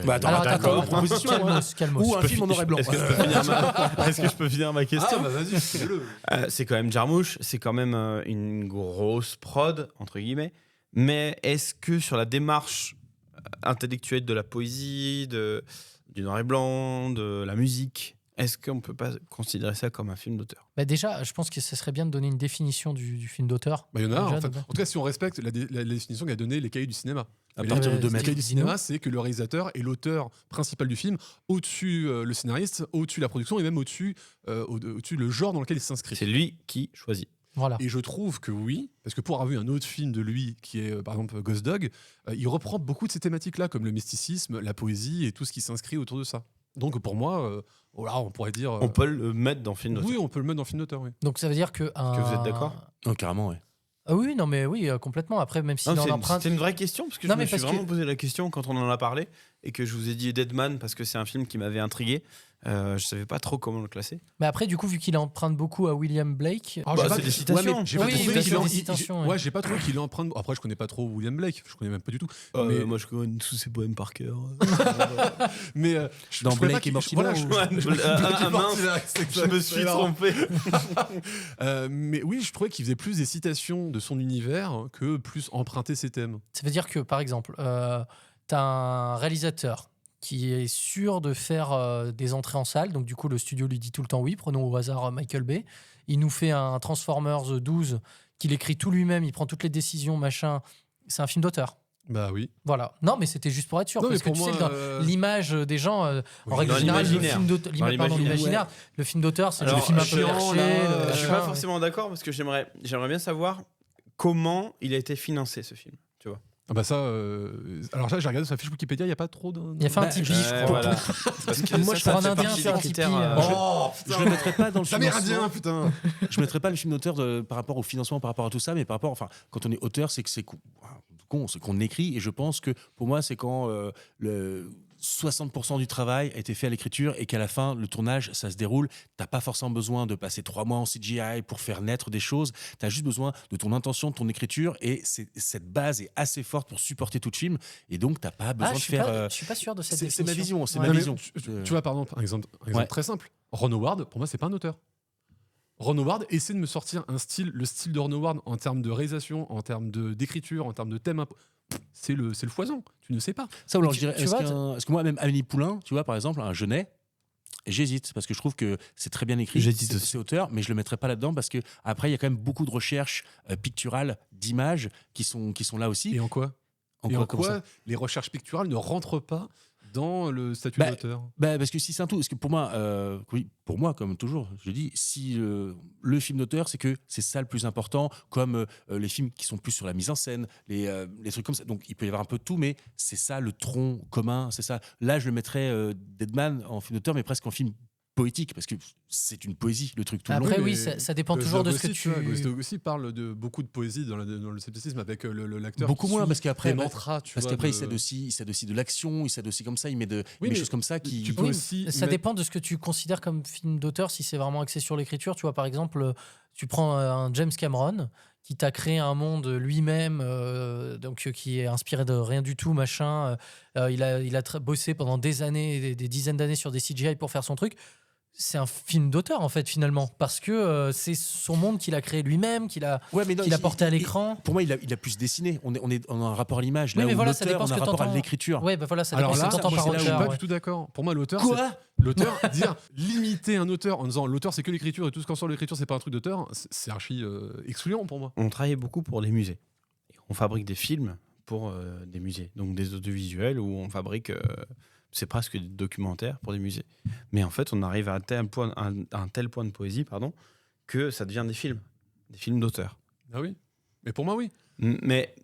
Bah, Alors, proposition, calmos. ou un film en noir et blanc. Est-ce que je peux finir ma question? Ah bah vas-y, fais-le. C'est quand même Jarmusch, c'est quand même une grosse prod, entre guillemets. Mais est-ce que sur la démarche intellectuelle de la poésie, du noir et blanc, de la musique, est-ce qu'on peut pas considérer ça comme un film d'auteur? Bah déjà, je pense que ce serait bien de donner une définition du film d'auteur. Bah, il y en a un, Déjà, en fait. déjà. En tout cas, si on respecte la définition qu'a donnée les cahiers du cinéma. À Et partir de les 2 mètres. cahiers du cinéma, c'est que le réalisateur est l'auteur principal du film, au-dessus le scénariste, au-dessus la production et même au-dessus le genre dans lequel il s'inscrit. C'est lui qui choisit. Voilà. Et je trouve que oui, parce que pour avoir vu un autre film de lui, qui est par exemple Ghost Dog, il reprend beaucoup de ces thématiques-là, comme le mysticisme, la poésie et tout ce qui s'inscrit autour de ça. Donc pour moi, voilà, on pourrait dire... On peut le mettre dans film d'auteur. Oui, on peut le mettre dans film d'auteur, oui. Donc ça veut dire que... Est-ce que vous êtes d'accord? Oh, carrément, ouais. Ah oui, non mais oui, complètement. Après, même si Non, en emprunte... C'était une vraie question, parce que Non, je me mais suis parce vraiment que- posé la question quand on en a parlé, et que je vous ai dit Deadman, parce que c'est un film qui m'avait intrigué. Je savais pas trop comment le classer. Mais après, du coup, vu qu'il emprunte beaucoup à William Blake... Alors, Bah, j'ai pas- c'est des citations. Ouais, mais j'ai Oui, pas trouvé mais qu'il c'est en- des citations, Ouais, ouais. j'ai pas trouvé qu'il emprunte. Après, je connais pas trop William Blake, je connais même pas du tout. Moi, je connais tous ces poèmes par cœur. Mais Dans je trouvais Blake pas et qu'il- Mortimer, voilà, Ah, mince, je me suis trompé. Mais oui, je trouvais qu'il faisait plus des citations de son univers que plus emprunter ses thèmes. Ça veut dire que, par exemple, tu as un réalisateur qui est sûr de faire des entrées en salle. Donc, du coup, le studio lui dit tout le temps oui. Prenons au hasard Michael Bay. Il nous fait un Transformers 12 qu'il écrit tout lui-même. Il prend toutes les décisions, machin. C'est un film d'auteur. Bah oui. Voilà. Non, mais c'était juste pour être sûr. Non, mais parce que pour tu sais moi, que dans l'image des gens, en règle dans générale, le l'imaginaire. film d'auteur, Dans l'imaginaire, le film d'auteur, c'est le Alors, film un peu chiant, perché, là, Je suis machin, pas forcément d'accord, parce que j'aimerais bien savoir comment il a été financé, ce film. Tu vois. Ah bah ça. Alors là, j'ai regardé sur la fiche Wikipédia, il n'y a pas trop de. Il a fait un Tipeee, je crois. Voilà. Parce que Moi, ça, pour un ça fait Indien, partie faire des un critères, Tipeee, Oh, Je ne le mettrais pas dans le Ça financement. mérindien, putain. Je ne mettrais pas le film d'auteur par rapport au financement, par rapport à tout ça, mais par rapport, enfin, quand on est auteur, c'est que c'est qu'on écrit, et je pense que pour moi, c'est quand le 60% du travail a été fait à l'écriture et qu'à la fin, le tournage, ça se déroule. T'as pas forcément besoin de passer 3 mois en CGI pour faire naître des choses. T'as juste besoin de ton intention, de ton écriture, et cette base est assez forte pour supporter tout le film, et donc t'as pas besoin Ah, de je suis faire. pas, je suis pas sûr de cette c'est définition. ma vision, c'est Ouais. ma Non, mais vision. tu vois, par exemple, un exemple Ouais. très simple. Ron Howard, pour moi, c'est pas un auteur. Ron Howard essaie de me sortir le style de Ron Howard en termes de réalisation, en termes d'écriture, en termes de thème. c'est le foison. Tu ne sais pas. Ça, alors, tu- je dirais, tu vois, est-ce que moi, même Amélie Poulain, tu vois, par exemple, un Genet, j'hésite parce que je trouve que c'est très bien écrit. J'hésite c'est, aussi. c'est auteur, mais je le mettrai pas là-dedans parce que après, il y a quand même beaucoup de recherches picturales, d'images qui sont là aussi. Et en quoi Comment ça les recherches picturales ne rentrent pas dans le statut Bah, d'auteur? Parce que si c'est un tout, parce que pour moi, comme toujours, je dis, si le film d'auteur, c'est que c'est ça le plus important, comme les films qui sont plus sur la mise en scène, les trucs comme ça. Donc il peut y avoir un peu de tout, mais c'est ça le tronc commun, c'est ça. Là, je le mettrais Deadman en film d'auteur, mais presque en film poétique, parce que c'est une poésie, le truc tout le long. Après, mais oui, ça dépend Ghost toujours de Dog ce que aussi, tu. vois, Ghost Dog aussi parle de beaucoup de poésie dans le scepticisme avec l'acteur. Beaucoup qui moins, suit parce qu'après, des mantras, tu parce vois, qu'après de- il s'aide aussi de l'action, il s'aide aussi comme ça, il met des mais choses comme ça qui. tu peux Oui, aussi ça mettre- dépend de ce que tu considères comme film d'auteur, si c'est vraiment axé sur l'écriture. Tu vois, par exemple, tu prends un James Cameron qui t'a créé un monde lui-même, qui est inspiré de rien du tout, machin. Il a bossé pendant des années, des dizaines d'années sur des CGI pour faire son truc. C'est un film d'auteur, en fait, finalement, parce que c'est son monde qu'il a créé lui-même, qu'il a porté à l'écran. Pour moi, il a plus dessiné. On a un rapport à l'image. Oui, Là mais où voilà, ça l'auteur, dépend on ce a un que rapport à t'entends. l'écriture. Ouais, bah voilà, ça Alors dépend là, ce que t'entends moi, par c'est là où je suis auteur. pas ouais. du tout d'accord. Pour moi, l'auteur, Quoi l'auteur, limiter un auteur en disant l'auteur c'est que l'écriture et tout ce qu'en sort l'écriture c'est pas un truc d'auteur, c'est archi excluant pour moi. On travaillait beaucoup pour les musées. Et on fabrique des films pour des musées, donc des audiovisuels où on fabrique, c'est presque des documentaires pour des musées. Mais en fait, on arrive à un tel point de poésie, que ça devient des films d'auteur. Ah oui. Mais pour moi, oui. Mais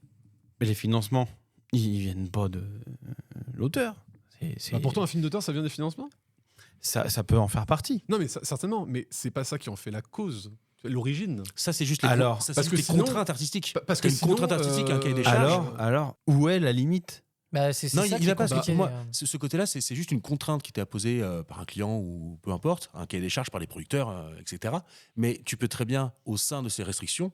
les financements, ils viennent pas de l'auteur. Bah, pourtant, un film d'auteur, ça vient des financements. Ça peut en faire partie. Non, mais certainement. Mais c'est pas ça qui en fait la cause, l'origine. Ça, c'est juste Alors, ça, c'est parce juste que les sinon- contraintes artistiques. parce que une sinon, contrainte artistique, un cahier des charges. Alors, où est la limite? Bah, c'est Non, ça il qui va est pas. Parce que compliqué, pour moi, ce côté-là, c'est juste une contrainte qui était apposée par un client ou peu importe, un cahier des charges par les producteurs, etc. Mais tu peux très bien, au sein de ces restrictions,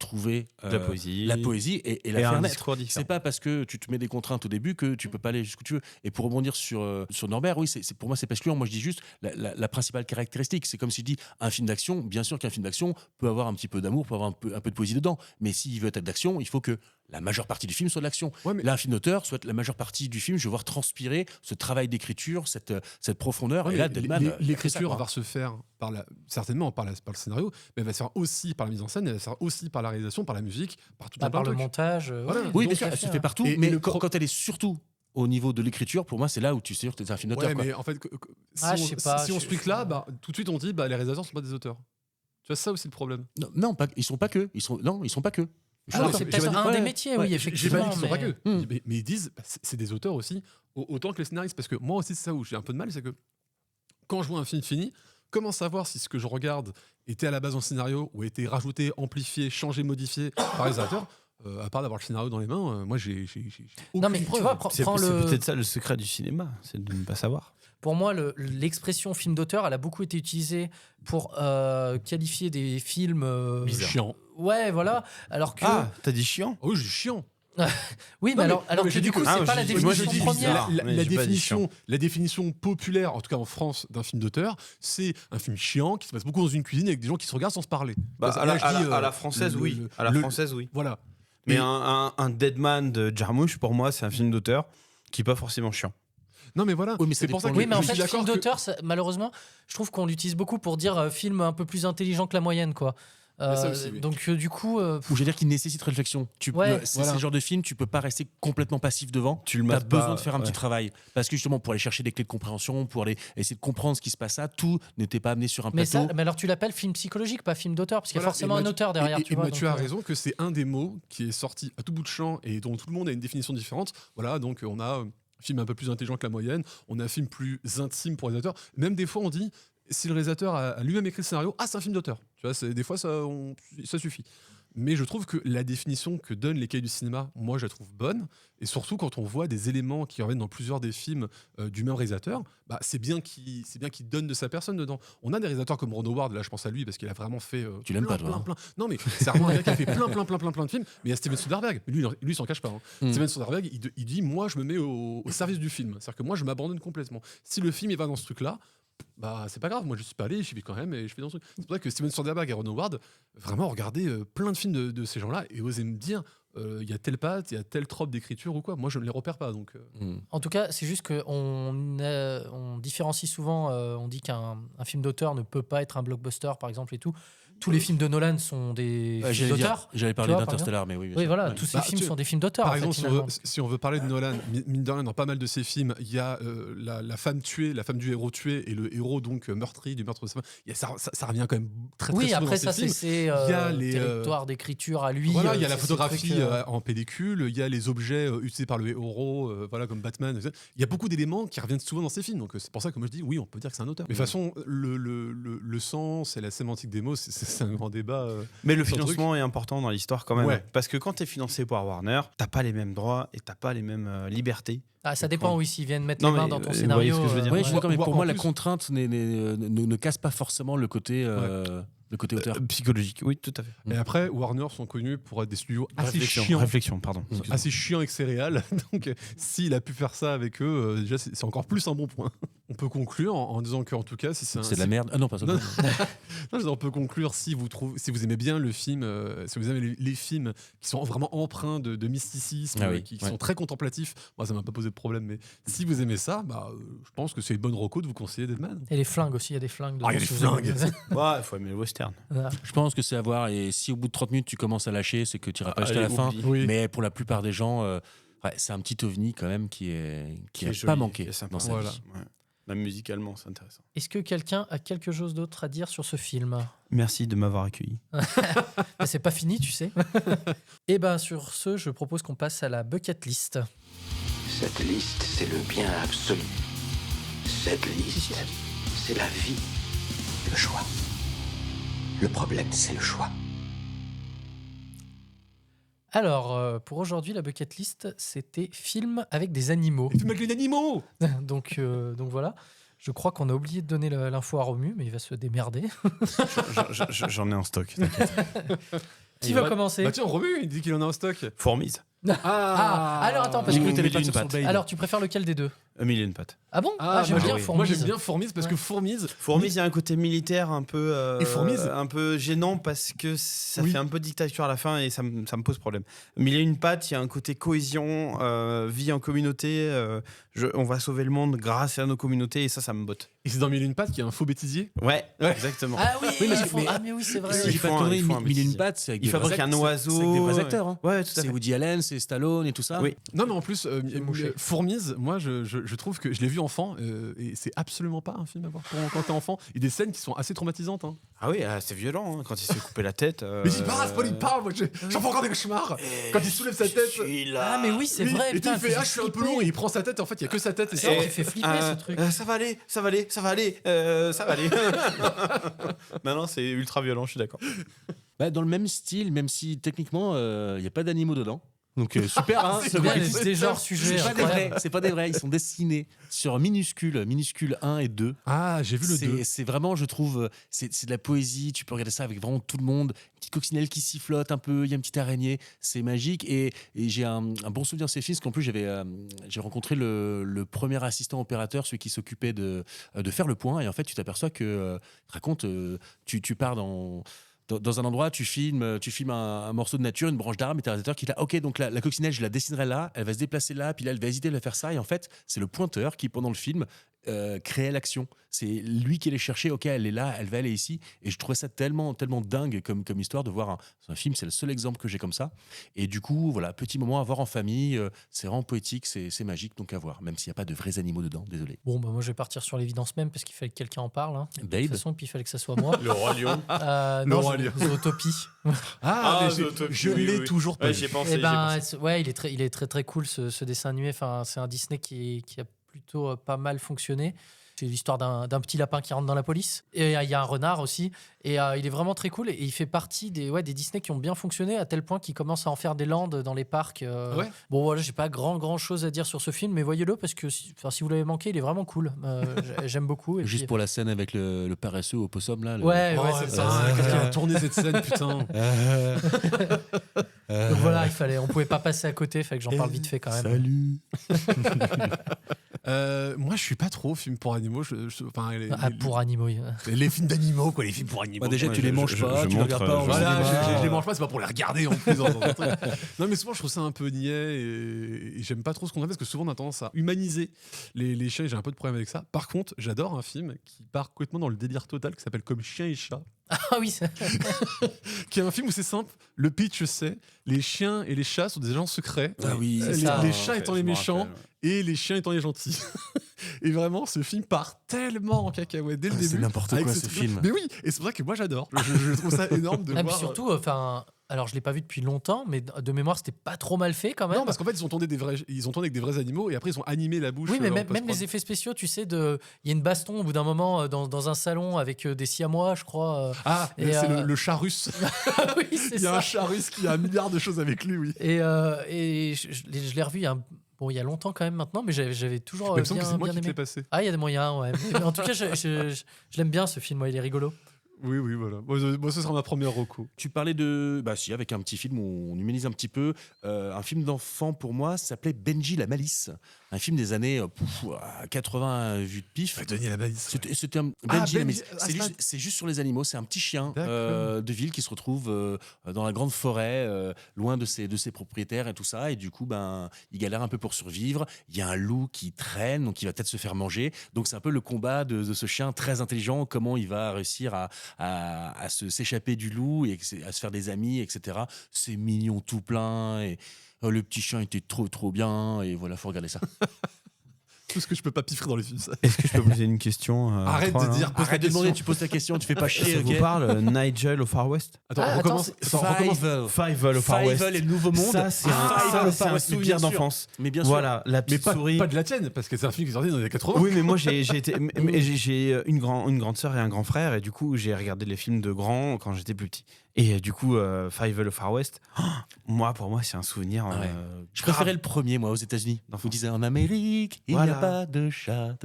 trouver La poésie. la poésie et la Et faire un naître. discours différent. C'est pas parce que tu te mets des contraintes au début que tu peux pas aller jusqu'où tu veux. Et pour rebondir sur Norbert, oui, pour moi, c'est pas excluant. Moi, je dis juste la principale caractéristique. C'est comme si je dis un film d'action. Bien sûr qu'un film d'action peut avoir un petit peu d'amour, peut avoir un peu de poésie dedans. Mais s'il veut être d'action, il faut que la majeure partie du film soit de l'action. Ouais, mais- Là, un film d'auteur, soit la majeure partie du film, je vais voir transpirer ce travail d'écriture, cette profondeur. Ouais, et là, mais Deadman, l'écriture va se faire certainement par le scénario, mais elle va se faire aussi par la mise en scène, elle va se faire aussi par la réalisation, par la musique, par tout un tas par de le trucs. montage. Voilà. Oui, Donc, bien sûr, elle se fait partout. Et mais le quand elle est surtout au niveau de l'écriture, pour moi, c'est là où tu sais que c'est un film d'auteur. Ouais, quoi. mais en fait, si Ah, je on, sais pas, si on je- se explique là, bah, tout de suite on dit les réalisateurs sont pas des auteurs. Tu vois, c'est ça aussi le problème. Non, ils sont pas que. Ils sont pas que. Ah, Non, c'est j'ai peut-être pas dit- un ouais, des métiers, ouais, oui, j'ai effectivement. pas dit qu'ils sont pas que. Hmm. Mais ils disent, c'est des auteurs aussi, autant que les scénaristes. Parce que moi aussi, c'est ça où j'ai un peu de mal, c'est que quand je vois un film fini, comment savoir si ce que je regarde était à la base un scénario ou a été rajouté, amplifié, changé, modifié par les réalisateurs, à part d'avoir le scénario dans les mains, moi j'ai Non, mais aucune tu preuve. vois, C'est prends peut-être ça le secret du cinéma, c'est de ne pas savoir. Pour moi, l'expression film d'auteur, elle a beaucoup été utilisée pour qualifier des films. Chiant. Ouais, voilà. Alors que. Ah, t'as dit chiant? Oh oui, j'ai chiant. oui, mais non, alors, mais- alors non, mais que j'ai du dit coup, que- c'est pas la moi, je définition dis première. bizarre. Mais j'ai pas dit La définition populaire, en tout cas en France, d'un film d'auteur, c'est un film chiant qui se passe beaucoup dans une cuisine avec des gens qui se regardent sans se parler. Bah, Là, à la, je à la- dis, à la française, oui. À la française, oui. Voilà. Mais Et- un Deadman de Jarmusch, pour moi, c'est un film d'auteur qui est pas forcément chiant. Non, mais voilà. Oui, mais ça c'est pour ça dépend que Oui, mais en je fait, suis film d'accord que- d'auteur, malheureusement, je trouve qu'on l'utilise beaucoup pour dire film un peu plus intelligent que la moyenne, quoi. Mais ça aussi, oui. Donc, du coup. Ou je veux dire qu'il nécessite réflexion. Ouais, c'est voilà. ce genre de film, tu peux pas rester complètement passif devant. Tu le as mates pas, besoin de faire un ouais. petit travail. Parce que justement, pour aller chercher des clés de compréhension, pour aller essayer de comprendre ce qui se passe là, tout n'était pas amené sur un Mais, plateau. mais alors, tu l'appelles film psychologique, pas film d'auteur, parce qu'il y a Voilà, forcément et un Mathieu- auteur derrière, et tu vois. Mathieu donc, a raison que c'est un des mots qui est sorti à tout bout de champ et dont tout le monde a une définition différente. Voilà, donc on a un film un peu plus intelligent que la moyenne, on a un film plus intime pour les auteurs. Même des fois, on dit, si le réalisateur a lui-même écrit le scénario, c'est un film d'auteur. Tu vois, des fois, ça suffit. Mais je trouve que la définition que donnent les cahiers du cinéma, moi, je la trouve bonne. Et surtout, quand on voit des éléments qui reviennent dans plusieurs des films du même réalisateur, bah, c'est bien qu'il donne de sa personne dedans. On a des réalisateurs comme Ron Howard, là, je pense à lui, parce qu'il a vraiment fait. Tu l'aimes plein, pas, toi, plein, hein. plein. Non, mais c'est vraiment un gars qui a fait plein de films. Mais il y a Steven Soderbergh. Mais lui, il s'en cache pas. Hein. Steven Soderbergh, il dit moi, je me mets au service du film. C'est-à-dire que moi, je m'abandonne complètement. Si le film, il va dans ce truc-là, bah c'est pas grave, moi je suis pas allé, j'y vais quand même et je fais dans ce truc. C'est pour ça que Steven Soderbergh et Ron Howard vraiment regardaient plein de films de ces gens-là et osaient me dire il y a telle patte, il y a tel trope d'écriture ou quoi. Moi, je ne les repère pas. Donc, En tout cas, c'est juste qu'on différencie souvent, on dit qu'un film d'auteur ne peut pas être un blockbuster, par exemple, et tout. Tous les films de Nolan sont des films d'auteur. J'allais parler tu vois, d'Interstellar, mais oui. bien Oui, sûr. voilà, Ouais. tous ces films sont des films d'auteur. par en fait, exemple, finalement. si on veut parler de Nolan, mine de rien, dans pas mal de ses films, il y a la femme tuée, la femme du héros tuée et le héros donc meurtri du meurtre de sa femme. Ça revient quand même très Oui, souvent après dans ça, ses films. c'est Il y a les territoire d'écriture à lui. Voilà, il y a la c'est photographie ces trucs, en pellicule, il y a les objets utilisés par le héros, voilà, comme Batman. Etc. Il y a beaucoup d'éléments qui reviennent souvent dans ces films. Donc c'est pour ça que moi je dis, oui, on peut dire que c'est un auteur. Mais de toute façon, le sens et la sémantique des mots, c'est un grand débat. Mais le sur financement est important dans l'histoire quand même. Ouais. Parce que quand t'es financé par Warner, t'as pas les mêmes droits et t'as pas les mêmes libertés. Ah, ça dépend, oui, s'ils viennent mettre Non, les mains mais, dans ton vous scénario. voyez ce que je veux dire. Ouais, je suis d'accord, mais Ou pour en moi, la plus- contrainte ne casse pas forcément le côté auteur. Psychologique, oui, tout à fait. Et après, Warner sont connus pour être des studios assez chiants. Réflexion, pardon. Assez chiant avec céréales. Donc, s'il a pu faire ça avec eux, déjà, c'est encore plus un bon point. On peut conclure en disant qu'en tout cas, si c'est C'est de la merde. Ah non, pas ça. Non. Non, on peut conclure si vous aimez bien le film, si vous aimez les films qui sont vraiment empreints de mysticisme, Ah oui, qui ouais. sont très contemplatifs. Moi, ça m'a pas posé de problème, mais si vous aimez ça, je pense que c'est une bonne reco de vous conseiller Deadman. Et les flingues aussi, il y a des flingues. Ah, il y a des flingues. Ouais, il faut aimer le western. Voilà. Je pense que c'est à voir. Et si au bout de 30 minutes, tu commences à lâcher, c'est que tu n'iras pas jusqu'à la Allez, fin. oublie. Oui. Mais pour la plupart des gens, c'est un petit ovni quand même qui a joli, pas manqué qui est sympa. dans sa Voilà. vie. Ouais. Même musicalement, c'est intéressant. Est-ce que quelqu'un a quelque chose d'autre à dire sur ce film? Merci de m'avoir accueilli. Mais c'est pas fini, tu sais. Et ben sur ce, je propose qu'on passe à la bucket list. Cette liste, c'est le bien absolu. Cette liste, c'est la vie. Le choix. Le problème, c'est le choix. Alors, pour aujourd'hui, la bucket list, c'était film avec des animaux. Et film avec les animaux. donc voilà. Je crois qu'on a oublié de donner l'info à Romu, mais il va se démerder. J'en ai en stock. t'inquiète. Qui va commencer? Bah tiens, Romu, il dit qu'il en a en stock. Fourmise. Alors attends, parce J'ai que cru que t'allais Mille et une partir sur pattes. Bane. alors tu préfères lequel des deux? Mille et une pattes. Ah bon? J'aime bien Fourmise. Moi, j'aime bien Fourmise parce que Ouais. Fourmise. Fourmise, il y a un côté militaire un peu, Et Fourmise un peu gênant parce que ça Oui. fait un peu dictature à la fin et ça me pose problème. Mille et une pattes, il y a un côté cohésion, vie en communauté. On va sauver le monde grâce à nos communautés et ça me botte. Et c'est dans Mille et une pattes qu'il y a un faux bêtisier. Ouais, Ouais. exactement. Ah oui, Oui, mais ils font- mais- mais oui, c'est vrai. Si Ils j'ai pas de font un- conneries, ils font un Mille et une bêtisier. pattes, c'est avec Ils des fabriquent vrais un acteurs. oiseau. C'est avec des vrais ouais. acteurs. Hein. Ouais, tout à C'est fait. Woody Allen, c'est Stallone et tout ça. Oui. Non, mais en plus, mouché. Fourmise, moi, je trouve que je l'ai vu enfant et c'est absolument pas un film à voir quand t'es enfant. Il y a des scènes qui sont assez traumatisantes. Hein. Ah oui, c'est violent hein, quand il se fait couper la tête. Mais il parle, c'est pas il parle, moi, j'en fais encore des cauchemars. Quand il soulève sa tête. Ah mais oui, c'est Oui, vrai. et putain, il fait, je suis un peu long, et il prend sa tête, en fait, il y a que sa tête. Et C'est vrai qu'il fait flipper ce truc. Ça va aller, ça va aller, ça va aller, ça va aller. Non, c'est ultra violent, je suis d'accord. Bah, dans le même style, même si techniquement, il n'y a pas d'animaux dedans. Donc super, hein, C'est bien, des genres sujets. c'est pas des vrais, incroyables. c'est pas des vrais, ils sont dessinés sur minuscules 1 et 2. Ah, j'ai vu le 2. C'est vraiment, je trouve, c'est de la poésie, tu peux regarder ça avec vraiment tout le monde, une petite coccinelle qui sifflote un peu, il y a une petite araignée, c'est magique et j'ai un bon souvenir de ces films, parce qu'en plus j'ai rencontré le premier assistant opérateur, celui qui s'occupait de faire le point, et en fait tu t'aperçois que, raconte, tu pars dans un endroit, tu filmes un morceau de nature, une branche d'arbre, et t'as un réalisateur qui est là, ok, donc la coccinelle, je la dessinerai là, elle va se déplacer là, puis là, elle va hésiter, elle va faire ça, et en fait, c'est le pointeur qui, pendant le film, créait l'action. C'est lui qui allait chercher, ok, elle est là, elle va aller ici, et je trouvais ça tellement dingue comme histoire de voir un film, c'est le seul exemple que j'ai comme ça, et du coup, voilà, petit moment à voir en famille, c'est vraiment poétique, c'est magique, donc à voir, même s'il n'y a pas de vrais animaux dedans, désolé. Bon, bah moi je vais partir sur l'évidence même parce qu'il fallait que quelqu'un en parle. Hein. De Babe. toute façon, et puis il fallait que ça soit moi. Le roi lion. Non, Roi Lion. Zootopie. Ah, mais Zootopie, je oui, l'ai oui. toujours pas Ouais, vu. j'ai pensé. Eh j'ai ben, pensé. ouais, il est très très cool ce dessin animé. Enfin, c'est un Disney qui a plutôt pas mal fonctionné. C'est l'histoire d'un petit lapin qui rentre dans la police. Et il y a un renard aussi. Et il est vraiment très cool. Et il fait partie des Disney qui ont bien fonctionné à tel point qu'ils commencent à en faire des landes dans les parcs. Ouais. Bon, voilà, j'ai pas grand chose à dire sur ce film, mais voyez-le parce que si vous l'avez manqué, il est vraiment cool. J'aime beaucoup. Et Juste puis- pour la scène avec le paresseux au possum, là. Ouais, Oh, c'est putain, ça. quelqu'un a tourné cette scène, putain. Donc voilà, on pouvait pas passer à côté, fait que j'en parle vite fait quand même. Salut. Moi, je suis pas trop film pour animaux. Pour animaux. Les films d'animaux, quoi, les films pour animaux. Bah déjà, tu les manges pas, tu les regardes pas en Voilà, cinéma. je les mange pas, c'est pas pour les regarder en plus. Dans un truc. Non, mais souvent, je trouve ça un peu niais et j'aime pas trop ce qu'on fait parce que souvent, on a tendance à humaniser les chiens et j'ai un peu de problème avec ça. Par contre, j'adore un film qui part complètement dans le délire total qui s'appelle Comme chien et chat. Ah oui, ça. Qui est un film où c'est simple. Le pitch, c'est les chiens et les chats sont des agents secrets. Ah oui, c'est les, ça. les chats étant Je les me méchants rappelle. et les chiens étant les gentils. Et vraiment, ce film part tellement en cacahuète dès le début. C'est n'importe avec quoi, ce ce truc-là. film. Mais oui, et c'est pour ça que moi j'adore. Je trouve ça énorme de Ah, puis voir. surtout, alors je l'ai pas vu depuis longtemps, mais de mémoire, c'était pas trop mal fait quand même. Non, parce qu'en fait, ils ont tourné avec des vrais animaux et après ils ont animé la bouche. Oui, mais en même post-prod. les effets spéciaux, tu sais, il y a une baston au bout d'un moment dans un salon avec des siamois, je crois. Ah, Et, c'est le chat russe. Oui, c'est Il y a ça. un chat russe qui a un milliard de choses avec lui, oui. Et je l'ai revu il y a longtemps quand même maintenant, mais j'avais toujours Mais il me semble que bien, c'est moi bien qui te l'ai aimé. passé. Ah, il y a des moyens, ouais. Mais en tout cas, je l'aime bien ce film, ouais, il est rigolo. Oui, voilà. Moi, ce sera ma première reco. Tu parlais de. Bah, si, avec un petit film, on humanise un petit peu. Un film d'enfant pour moi s'appelait Benji la Malice. Un film des années 80 vues de pif. Denis la balise. C'était un Ah, Benji la Benji, Malice. ah, C'est juste sur les animaux. C'est un petit chien D'accord. de ville qui se retrouve dans la grande forêt, loin de ses propriétaires et tout ça. Et du coup, il galère un peu pour survivre. Il y a un loup qui traîne, donc il va peut-être se faire manger. Donc c'est un peu le combat de ce chien très intelligent. Comment il va réussir à s'échapper du loup et à se faire des amis, etc. C'est mignon tout plein et le petit chien était trop bien et voilà, faut regarder ça. Tout ce que je peux pas piffrer dans les films. Ça. Est-ce que je peux poser une question Arrête Trois, de là dire. pose ta Arrête de question. demander, tu poses ta question, tu fais pas chier. Ça ok vous parle Nigel au Far West Attends, Ah, recommence. attends, Recommence. Fievel au Far West. Fievel et le Nouveau Monde. Ça, c'est Fievel au Far un West, mais souvenir bien sûr. d'enfance. Mais bien sûr. Voilà, la Mais petite pas souris. de la tienne, parce que c'est un film qui est sorti dans les années 80. Oui, mais moi j'ai une grande sœur et un grand frère et du coup j'ai regardé les films de grands quand j'étais plus petit. Et du coup, Fievel au Far West, pour moi c'est un souvenir. Ouais. Je préférais le premier, moi, aux États-Unis. Vous disait en Amérique, il n'y Voilà. a pas de chat.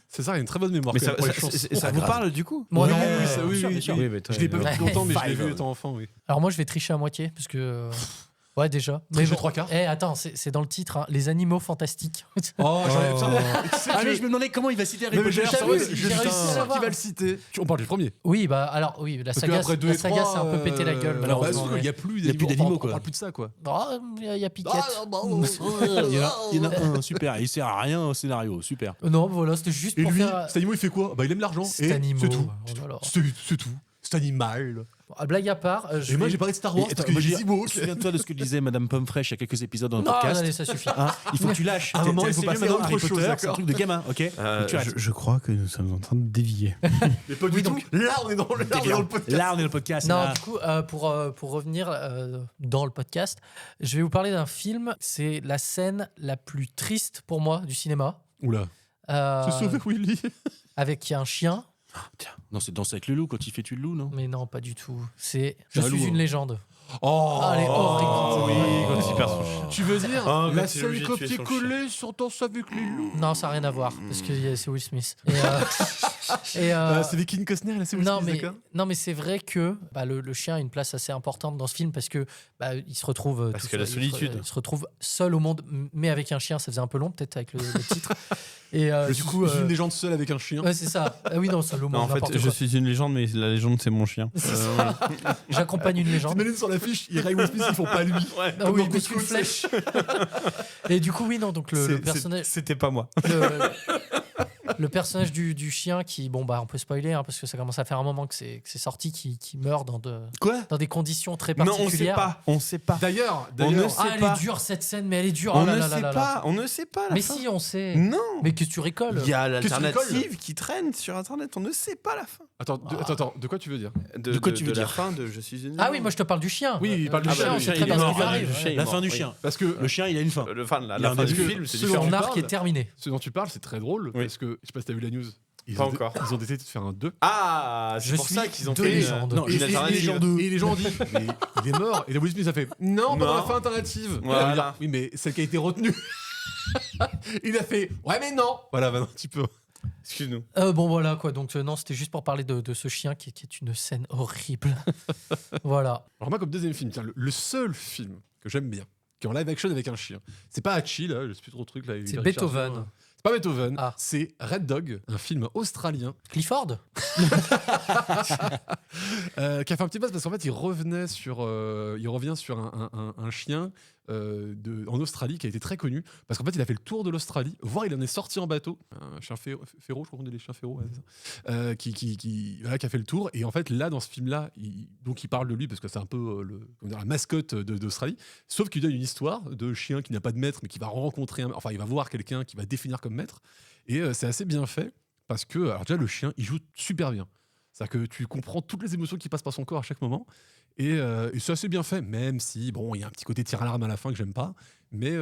C'est ça, il y a une très bonne mémoire. Mais quand ça, même pour les ça, chansons. ça vous parle du coup Moi, Oui, non. oui, ça, oui, bien sûr, oui, bien sûr. oui. Oui, mais toi, Je l'ai pas vu depuis longtemps, mais je l'ai Fievel. vu étant enfant, oui. Alors moi, je vais tricher à moitié, parce que... Ouais, déjà. Tricher bon, trois quarts. attends, c'est dans le titre, hein, Les animaux fantastiques. Oh, j'enlève ça. Ah, mais je me demandais comment il va citer Harry Mais Potter. j'ai T'as vu, j'ai réussi à l'avoir. qui va le citer. On parle du premier. Oui, la Parce saga, qu'après 2 la et saga 3, s'est un peu pété la gueule, malheureusement. Il n'y a plus Il y a plus d'animaux, On quoi. parle plus de ça, quoi. Oh, il y a Piquette. Il y en a un, super. Il sert à rien au scénario, super. Non, voilà, c'était juste Et pour lui, faire... cet animal, il fait quoi? Bah, il aime l'argent. Cet Et animal, c'est tout. oh là là. C'est tout. Cet animal. Blague à part, Et moi, j'ai parlé de Star Wars parce que j'ai dit mots. Souviens-toi de ce que disait Madame Pomme Fraîche il y a quelques épisodes dans le Non, podcast. allez, ça suffit. Hein, il faut que tu lâches. À un moment, il faut T'es passer sérieux à maintenant, autre Harry chose, Potter, d'accord. c'est un truc de gamin, ok. Donc tu arrêtes. je crois que nous sommes en train de dévier. Mais pas du tout. Là, on est dans le podcast. Là, on est dans le podcast. Non, là. du coup, pour revenir dans le podcast, je vais vous parler d'un film. C'est la scène la plus triste pour moi du cinéma. Oula. Euh, Se sauver Willy. avec un chien. Non, c'est Danse avec le loup quand il fait tu le loup, non? Mais non, pas du tout. C'est C'est Je un suis loup, une hein. légende. Oh, Ah, elle est horrible. oui, quand quand il perd son chien. Tu veux dire Oh, la quand il est scène obligé de tuer son copier-coller sur Danse avec les loups? Non, ça n'a rien à voir, parce que c'est Will Smith. Et, C'est avec Kevin Costner, là, c'est Will non, Smith, mais, d'accord? non, mais c'est vrai que le chien a une place assez importante dans ce film parce que il se retrouve. Parce tout que la seul, solitude. Il se retrouve seul au monde, mais avec un chien, ça faisait un peu long, peut-être avec le titre. Et du coup. Je suis une légende seule avec un chien. Ouais, c'est ça. Ah oui, non, seul au Non, monde. en fait, je suis une légende, mais la légende, c'est mon chien. C'est ça. J'accompagne une légende. T'imagines sur l'affiche, il y a Ray Will Smith, ils font pas lui. Ouais. Ah oui, mais une flèche. Et du coup, oui, non, donc le personnage. C'était pas moi. Le personnage du chien qui, on peut spoiler parce que ça commence à faire un moment que c'est sorti, qui meurt dans des conditions très Non, particulières. on sait pas. D'ailleurs, ne Ah, sait elle pas. est dure cette scène, mais elle est dure. On Oh là ne là là sait là là. pas. On ne sait pas. la Mais fin. si, on sait. Non. Mais que tu rigoles. Il y a Qu'est-ce que tu l'alternative qui traîne sur Internet. On ne sait pas la fin. Attends, de quoi tu veux dire? De quoi tu veux la dire fin de Je suis une Ah oui, légende. moi je te parle du chien. Oui, il parle du Le chien, on le sait chien, très il est bien ce mort. qui lui arrive. Le chien, il est La mort, fin du oui. chien. Parce que Le chien, il a une fin. La Il y a un fin du début. film, c'est Ce différent. Son arc parle. est terminé. ce dont tu parles, c'est très drôle Oui. parce que je sais pas si t'as vu la news. Ils Pas ont encore. Ils ont décidé de faire un 2. Ah, c'est Je pour suis ça qu'ils ont de fait légende. Non, une et alternative. les gens ont dit, mais il est mort. Et la Will Smith a fait, non, pas dans la Non. fin alternative. Voilà. Elle va dire, oui, mais celle qui a été retenue. Il a fait, ouais, mais non. Voilà, maintenant tu peux. Excuse-nous. Bon voilà quoi, donc non, c'était juste pour parler de ce chien qui est une scène horrible. Voilà. Alors moi, comme deuxième film, tiens, le seul film que j'aime bien, qui est en live action avec un chien. C'est pas Hachi, là, je sais plus trop le truc. Là, C'est Beethoven. C'est pas Beethoven, Ah. c'est Red Dog, un film australien Clifford qui a fait un petit buzz parce qu'en fait il revient sur un chien en Australie qui a été très connu parce qu'en fait il a fait le tour de l'Australie, voire il en est sorti en bateau, un chien féroce, je crois qu'on dit les chiens féroces, ouais, c'est ça. Qui a fait le tour, et en fait là dans ce film là il parle de lui parce que c'est un peu la mascotte d'Australie, sauf qu'il donne une histoire de chien qui n'a pas de maître mais qui va rencontrer il va voir quelqu'un qui va définir comme maître, et c'est assez bien fait parce que alors déjà le chien il joue super bien. C'est-à-dire que tu comprends toutes les émotions qui passent par son corps à chaque moment. Et c'est assez bien fait, même si, bon, il y a un petit côté tir à l'arme à la fin que j'aime pas. Mais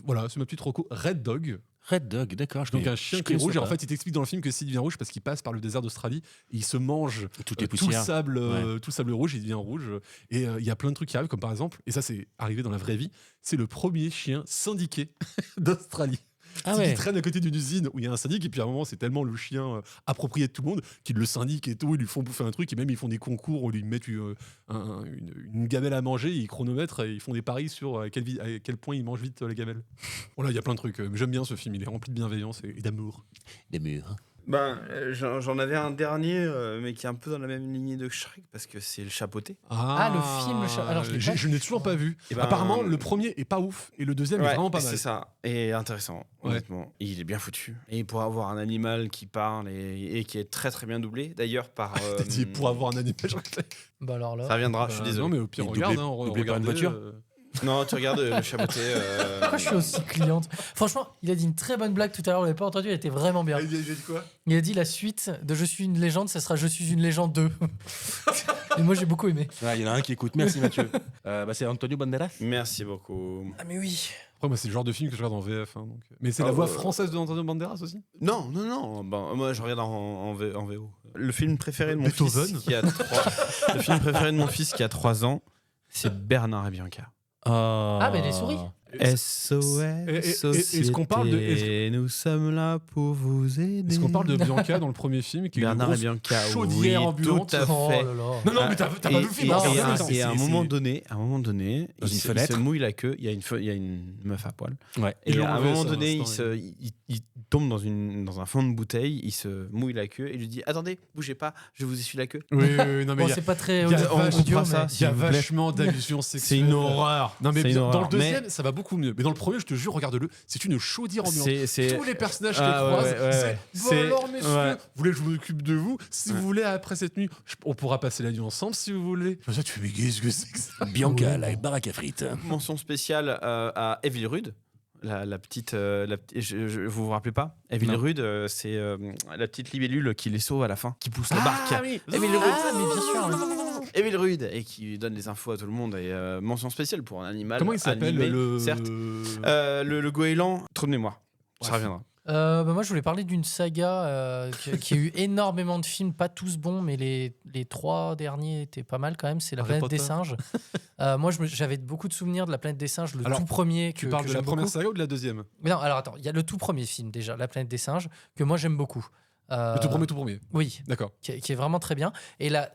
voilà, c'est ma petite reco. Red Dog. Red Dog, d'accord. Donc un chien qui est rouge. Et en fait, il t'explique dans le film que s'il devient rouge, parce qu'il passe par le désert d'Australie, il se mange tout le sable rouge, il devient rouge. Et il y a plein de trucs qui arrivent, comme par exemple, et ça c'est arrivé dans la vraie vie, c'est le premier chien syndiqué d'Australie. Qui traîne à côté d'une usine où il y a un syndic, et puis à un moment c'est tellement le chien approprié de tout le monde qu'il le syndique et tout, ils lui font bouffer un truc, et même ils font des concours où ils lui mettent une gamelle à manger, ils chronomètrent et ils font des paris sur à quel point il mange vite la gamelle. Voilà, il y a plein de trucs, mais j'aime bien ce film, il est rempli de bienveillance et d'amour. Des murs. J'en avais un dernier, mais qui est un peu dans la même lignée de Shrek, parce que c'est Le Chapeauté. Le film. Alors je n'ai toujours pas vu. Apparemment, le premier est pas ouf et le deuxième est vraiment pas mal. C'est ça, et intéressant, honnêtement. Il est bien foutu. Et pour avoir un animal qui parle et qui est très très bien doublé, d'ailleurs par. T'as dit pour avoir un animal. Bah alors là. Ça reviendra, je suis désolé. Non, mais au pire, regarde, on regarde une voiture. Non, tu regardes Le Chapeauté. Pourquoi je suis aussi cliente? Franchement, il a dit une très bonne blague tout à l'heure, on l'avait pas entendu, elle était vraiment bien. Il a dit quoi? Il a dit la suite de Je suis une légende, ça sera Je suis une légende 2. Et moi j'ai beaucoup aimé. Il y en a un qui écoute, merci Mathieu. C'est Antonio Banderas. Merci beaucoup. Ah mais oui. Après, moi, c'est le genre de film que je regarde en VF. Donc. Mais c'est la voix française de Antonio Banderas aussi? Non. Moi, je regarde en VO. Le film préféré de mon Beethoven. fils qui a 3... Le film préféré de mon fils qui a 3 ans, c'est Bernard et Bianca. Ah, mais les souris. SOS est-ce qu'on parle de nous sommes là pour vous aider. Est-ce qu'on parle de Bianca dans le premier film qui est Bernard une et Bianca, chaudière ambulante? tout à fait. Oh là là. Non, mais t'as pas vu le film. Et à un moment donné, Dans une il fenêtre. se mouille la queue. Il y a une meuf à poil. Ouais. Et à un moment ça, donné, l'instant, il tombe dans un fond de bouteille, il se mouille la queue et lui dit attendez, bougez pas, je vous essuie la queue. Oui, non, mais Bon, c'est pas très il y a- audio, on comprend mais- ça. il y a s'il vous plaît. vachement d'allusions sexuelles. C'est une horreur. Non, mais C'est une dans horreur. le deuxième, ça va beaucoup mieux. Mais dans le premier, je te jure, regarde-le, c'est une chaudière ambulante. Tous les personnages qui croisent, c'est alors messieurs, vous voulez que je m'occupe de vous? Si vous voulez, après cette nuit, on pourra passer la nuit ensemble si vous voulez. Ça, tu fais, mais qu'est-ce que c'est que ça? Bianca, la baraque à frites. Mention spéciale à Evil Rude. La petite, vous vous rappelez pas? Evil Rude, c'est la petite libellule qui les sauve à la fin, qui pousse la barque. Oui. Evil Rude. Ah, mais bien sûr. Evil Rude, et qui donne les infos à tout le monde. Et mention spéciale pour un animal. Comment il s'appelle animé, certes. Le goéland, trop de mémoire. Ça reviendra. Moi, je voulais parler d'une saga qui a eu énormément de films, pas tous bons, mais les 3 derniers étaient pas mal quand même. C'est La Harry Planète des Potter. Singes. Moi, j'avais beaucoup de souvenirs de La Planète des Singes, le Alors, tout premier. Tu parles de la j'aime première beaucoup. saga ou de la deuxième? Mais non, alors attends, il y a le tout premier film déjà, La Planète des Singes, que moi j'aime beaucoup. Le tout premier. Oui, D'accord. qui est vraiment très bien. Et la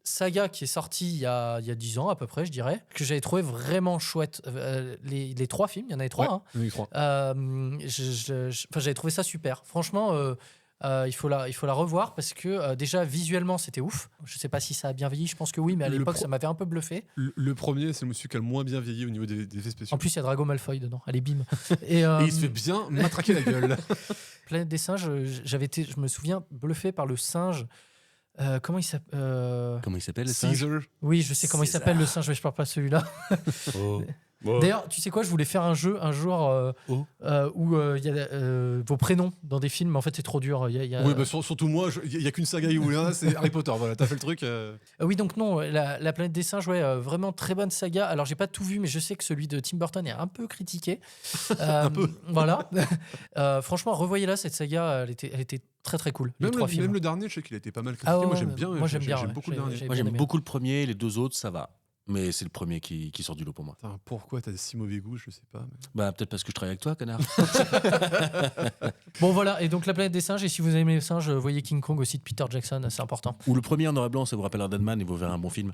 saga qui est sortie il y a 10 ans à peu près, je dirais, que j'avais trouvé vraiment chouette. Les 3 films, il y en avait 3. Ouais, hein. il y en a eu 3. J'avais trouvé ça super. Franchement, il faut la revoir parce que déjà visuellement c'était ouf. Je sais pas si ça a bien vieilli, je pense que oui, mais à Le l'époque pro- ça m'avait un peu bluffé. Le premier, c'est le monsieur qui a le moins bien vieilli au niveau des effets spéciaux. En plus, il y a Drago Malfoy dedans. Allez, bim. Et, Et il se fait bien matraquer la gueule. Planète des singes, je me souviens, bluffé par le singe. Comment il s'appelle Comment il s'appelle le singe? Caesar. Oui, je sais comment il César. s'appelle le singe, mais je parle pas de celui-là. D'ailleurs, tu sais quoi, je voulais faire un jeu un jour où il y a vos prénoms dans des films, mais en fait c'est trop dur. Il y a- Oui, bah, surtout moi, il n'y a qu'une saga où là, c'est Harry Potter. Voilà, t'as fait le truc. Oui, donc non, la Planète des singes, ouais, vraiment très bonne saga. Alors j'ai pas tout vu, mais je sais que celui de Tim Burton est un peu critiqué. Un peu. Voilà. Franchement, revoyez-la, cette saga, elle était très très cool. Les 3 films. Même le dernier, je sais qu'il a été pas mal critiqué. Ah ouais, moi, j'aime bien. moi, j'aime bien, ouais. beaucoup le dernier. J'ai Moi bien j'aime aimé. beaucoup le premier, les 2 autres ça va. Mais c'est le premier qui sort du lot pour moi. Putain, pourquoi t'as si mauvais goût, je sais pas. mais- Bah peut-être parce que je travaille avec toi, connard. Bon voilà, et donc la Planète des singes, et si vous aimez les singes, voyez King Kong aussi de Peter Jackson, c'est important. Ou le premier en noir et blanc, ça vous rappelle un Deadman et vous verrez un bon film.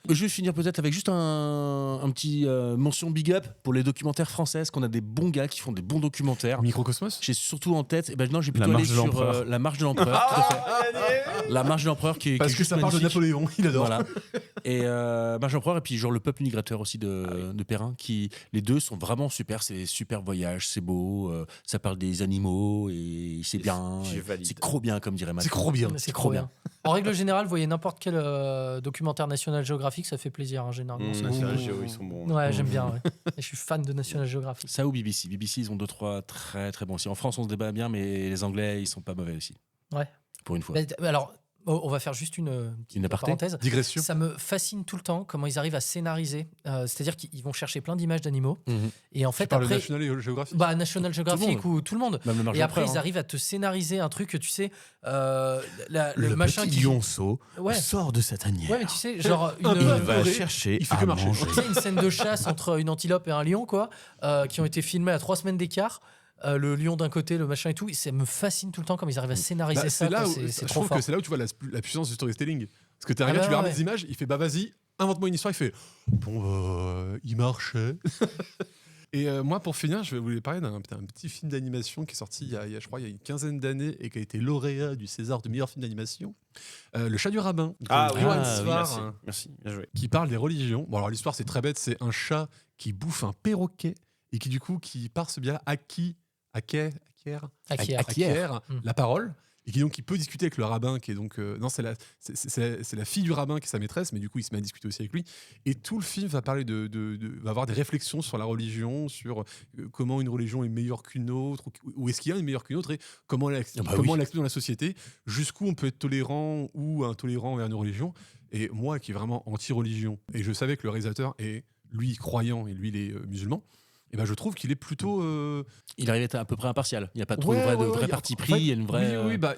Je vais finir peut-être avec juste un petit mention big up pour les documentaires françaises, qu'on a des bons gars qui font des bons documentaires. Microcosmos. J'ai surtout en tête, non, j'ai La plutôt allé Marche de sur l'Empereur. La Marche de l'Empereur, tout à fait. La Marche de l'Empereur qui est Parce qui est que juste ça parle de magnifique. Napoléon, il adore. Voilà. Et Marche de l'Empereur et puis genre Le Peuple migrateur aussi de Perrin, qui les deux sont vraiment super. C'est des super voyages, c'est beau, ça parle des animaux et c'est bien. je valide. C'est trop bien comme dirait Mathieu. C'est trop bien. C'est trop bien. En règle générale, vous voyez n'importe quel documentaire National Geographic, ça fait plaisir, hein, généralement. National Geo, ils sont bons. Ouais, j'aime bien. Ouais. Et je suis fan de National Geographic. Ça ou BBC. BBC, ils ont 2-3 très très bons aussi. En France, on se débat bien, mais les Anglais, ils sont pas mauvais aussi. Ouais. Pour une fois. Alors, on va faire juste une petite aparté. parenthèse. Digression. Ça me fascine tout le temps comment ils arrivent à scénariser. C'est-à-dire qu'ils vont chercher plein d'images d'animaux. Et en fait, Tu parles de après. National Geographic. National Geographic ou tout le monde. Même le Marche Et de après, l'Empereur, ils hein. arrivent à te scénariser un truc, tu sais, le machin petit qui. lionceau Ouais. sort de sa tanière. Ouais, mais tu sais, genre Un peu Il une, va apeuré, chercher il fait à que marcher. manger. tu sais, une scène de chasse entre une antilope et un lion, quoi, qui ont été filmées à 3 semaines d'écart. Le lion d'un côté, le machin et tout. Ça me fascine tout le temps comme ils arrivent à scénariser Bah, ça. c'est là quoi, où, c'est je trop trouve fort. que c'est là où tu vois la puissance du storytelling. Parce que t'es Ah un gars, bah tu lui ramènes ouais. des images, il fait bah vas-y, invente-moi une histoire, il fait bon il marchait. Et moi pour finir, je vais vous parler d'un petit film d'animation qui est sorti je crois il y a une quinzaine d'années et qui a été lauréat du César de meilleur film d'animation. Le Chat du rabbin. de Johan Svar, merci, bien joué. qui parle des religions. Bon alors l'histoire c'est très bête, c'est un chat qui bouffe un perroquet et qui du coup qui par ce biais acquiert la parole et qui peut discuter avec le rabbin qui est donc non c'est la fille du rabbin qui est sa maîtresse, mais du coup il se met à discuter aussi avec lui et tout le film va parler va avoir des réflexions sur la religion, sur comment une religion est meilleure qu'une autre ou est-ce qu'il y a une meilleure qu'une autre et comment elle explique dans la société, jusqu'où on peut être tolérant ou intolérant vers une religion. Et moi qui est vraiment anti-religion et je savais que le réalisateur est lui croyant et lui il est musulman, et ben je trouve qu'il est plutôt Il arrive à être à peu près impartial. Il n'y a pas trop de vrai parti pris. Il y a une vraie. Oui, bah,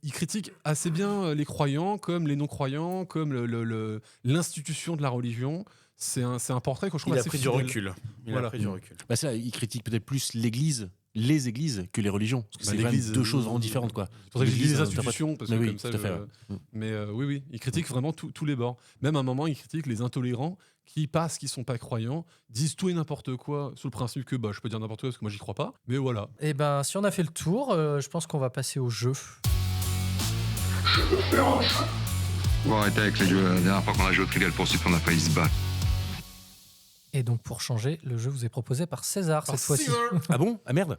il critique assez bien les croyants, comme les non-croyants, comme l'institution de la religion. C'est un portrait que je trouve Il a assez pris du fidèle. recul. Bah, c'est là, il critique peut-être plus les églises que les religions. Parce que c'est quand même deux choses vraiment différentes, quoi. C'est pour ça que je dis les L'église, institutions, parce que mais oui, comme ça. tout à fait, Mais oui, il critique vraiment tous les bords. Même à un moment, il critique les intolérants qui, parce qu'ils sont pas croyants, disent tout et n'importe quoi sous le principe que je peux dire n'importe quoi parce que moi j'y crois pas. Mais voilà. Et ben, si on a fait le tour, je pense qu'on va passer au jeu. Je veux faire un jeu. Bon, arrêtez avec les jeux. La dernière fois qu'on a joué au Trivial Pursuit, on a failli se battre. Et donc, pour changer, le jeu vous est proposé par César cette fois-ci. Ah bon? Ah merde.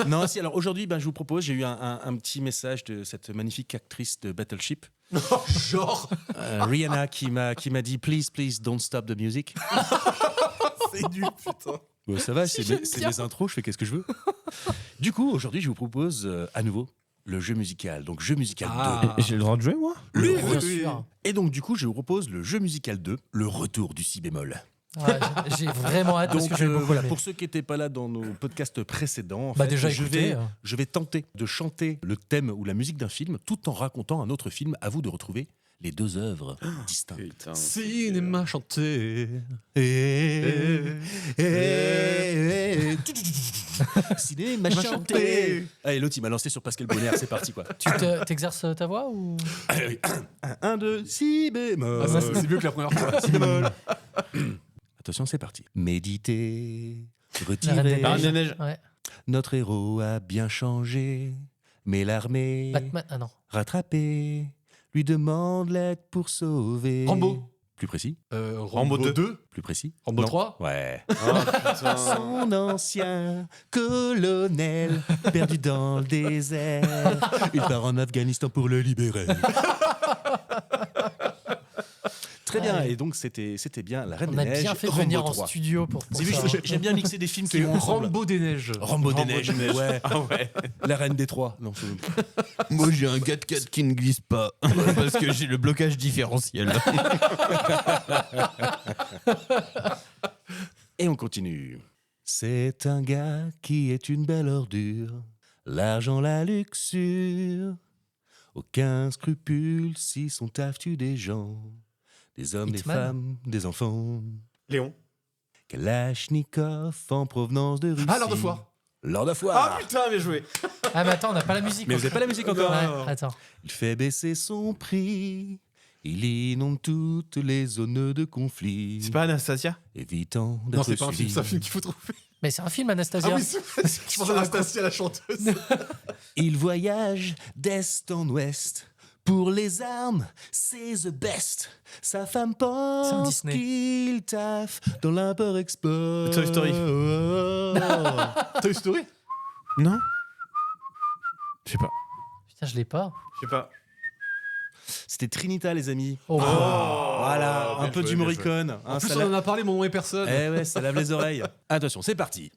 Non, si, alors aujourd'hui, je vous propose, j'ai eu un petit message de cette magnifique actrice de Battleship. Genre Rihanna qui m'a dit please don't stop the music. c'est nul, putain. Bon, ça va, c'est mes intros, je fais qu'est-ce que je veux. Du coup, aujourd'hui, je vous propose à nouveau le jeu musical. Donc, jeu musical 2. J'ai le droit de jouer, moi? Oui, bien sûr. Et donc, du coup, je vous propose le jeu musical 2, le retour du si bémol. Ouais, j'ai vraiment hâte parce Donc, que j'ai beaucoup voilà, aimé. pour ceux qui n'étaient pas là dans nos podcasts précédents, déjà je écoutez, vais tenter de chanter le thème ou la musique d'un film tout en racontant un autre film. À vous de retrouver les deux œuvres distinctes. Putain. Cinéma chanté. Cinéma chanté. Allez, l'autre, il m'a lancé sur Pascal Bonner, c'est parti, quoi. Tu t'exerces ta voix ou 1, 2, si bémol. Ah, c'est mieux que la première fois. Si bémol. Attention, c'est parti. Méditer, retirer. La Reine des Neiges. Ouais. Notre héros a bien changé, mais l'armée Batman. Ah non. rattrapée lui demande l'aide pour sauver. Rambo. Plus précis. Rambo 2. Plus précis. Rambo Non. 3. Ouais. Oh, putain. Son ancien colonel perdu dans le désert. Il part en Afghanistan pour le libérer. Très bien, et donc c'était bien La Reine On des a Neiges. bien fait de Rambo venir en 3. studio pour C'est vu, ça. j'aime bien mixer des films qui C'est vont ensemble. Rambo des neiges. Rambo des Neiges, ouais. Ah ouais. La Reine des Trois. Non, Moi, j'ai un 4x4 qui ne glisse pas parce que j'ai le blocage différentiel. Et on continue. C'est un gars qui est une belle ordure. L'argent, la luxure. Aucun scrupule si son taf tue des gens. Des hommes, Hitman. des femmes, des enfants. Léon. Kalachnikov en provenance de Russie. Ah, Lord of War. Lord of War. Ah putain, bien joué. Ah, mais attends, on n'a pas la musique. Mais vous n'avez pas la musique encore. Ouais, attends. Il fait baisser son prix. Il inonde toutes les zones de conflit. C'est pas Anastasia? Évitant d'être Non, c'est pas un film, suivi. c'est un film qu'il faut trouver. Mais c'est un film, Anastasia. Ah oui, je pense à Anastasia, la chanteuse. Il voyage d'est en ouest. Pour les armes, c'est the best. Sa femme C'est un pense Disney. qu'il taffe dans l'import-export. Toy Story. Toy Story? Non? Je sais pas. Putain, je l'ai pas. Je sais pas. C'était Trinita, les amis. Oh. Voilà, bien un peu joué, du bien Morricone. En hein, plus, ça on la- en a parlé, mon nom est personne. Eh ouais, ça lave les oreilles. Attention, c'est parti.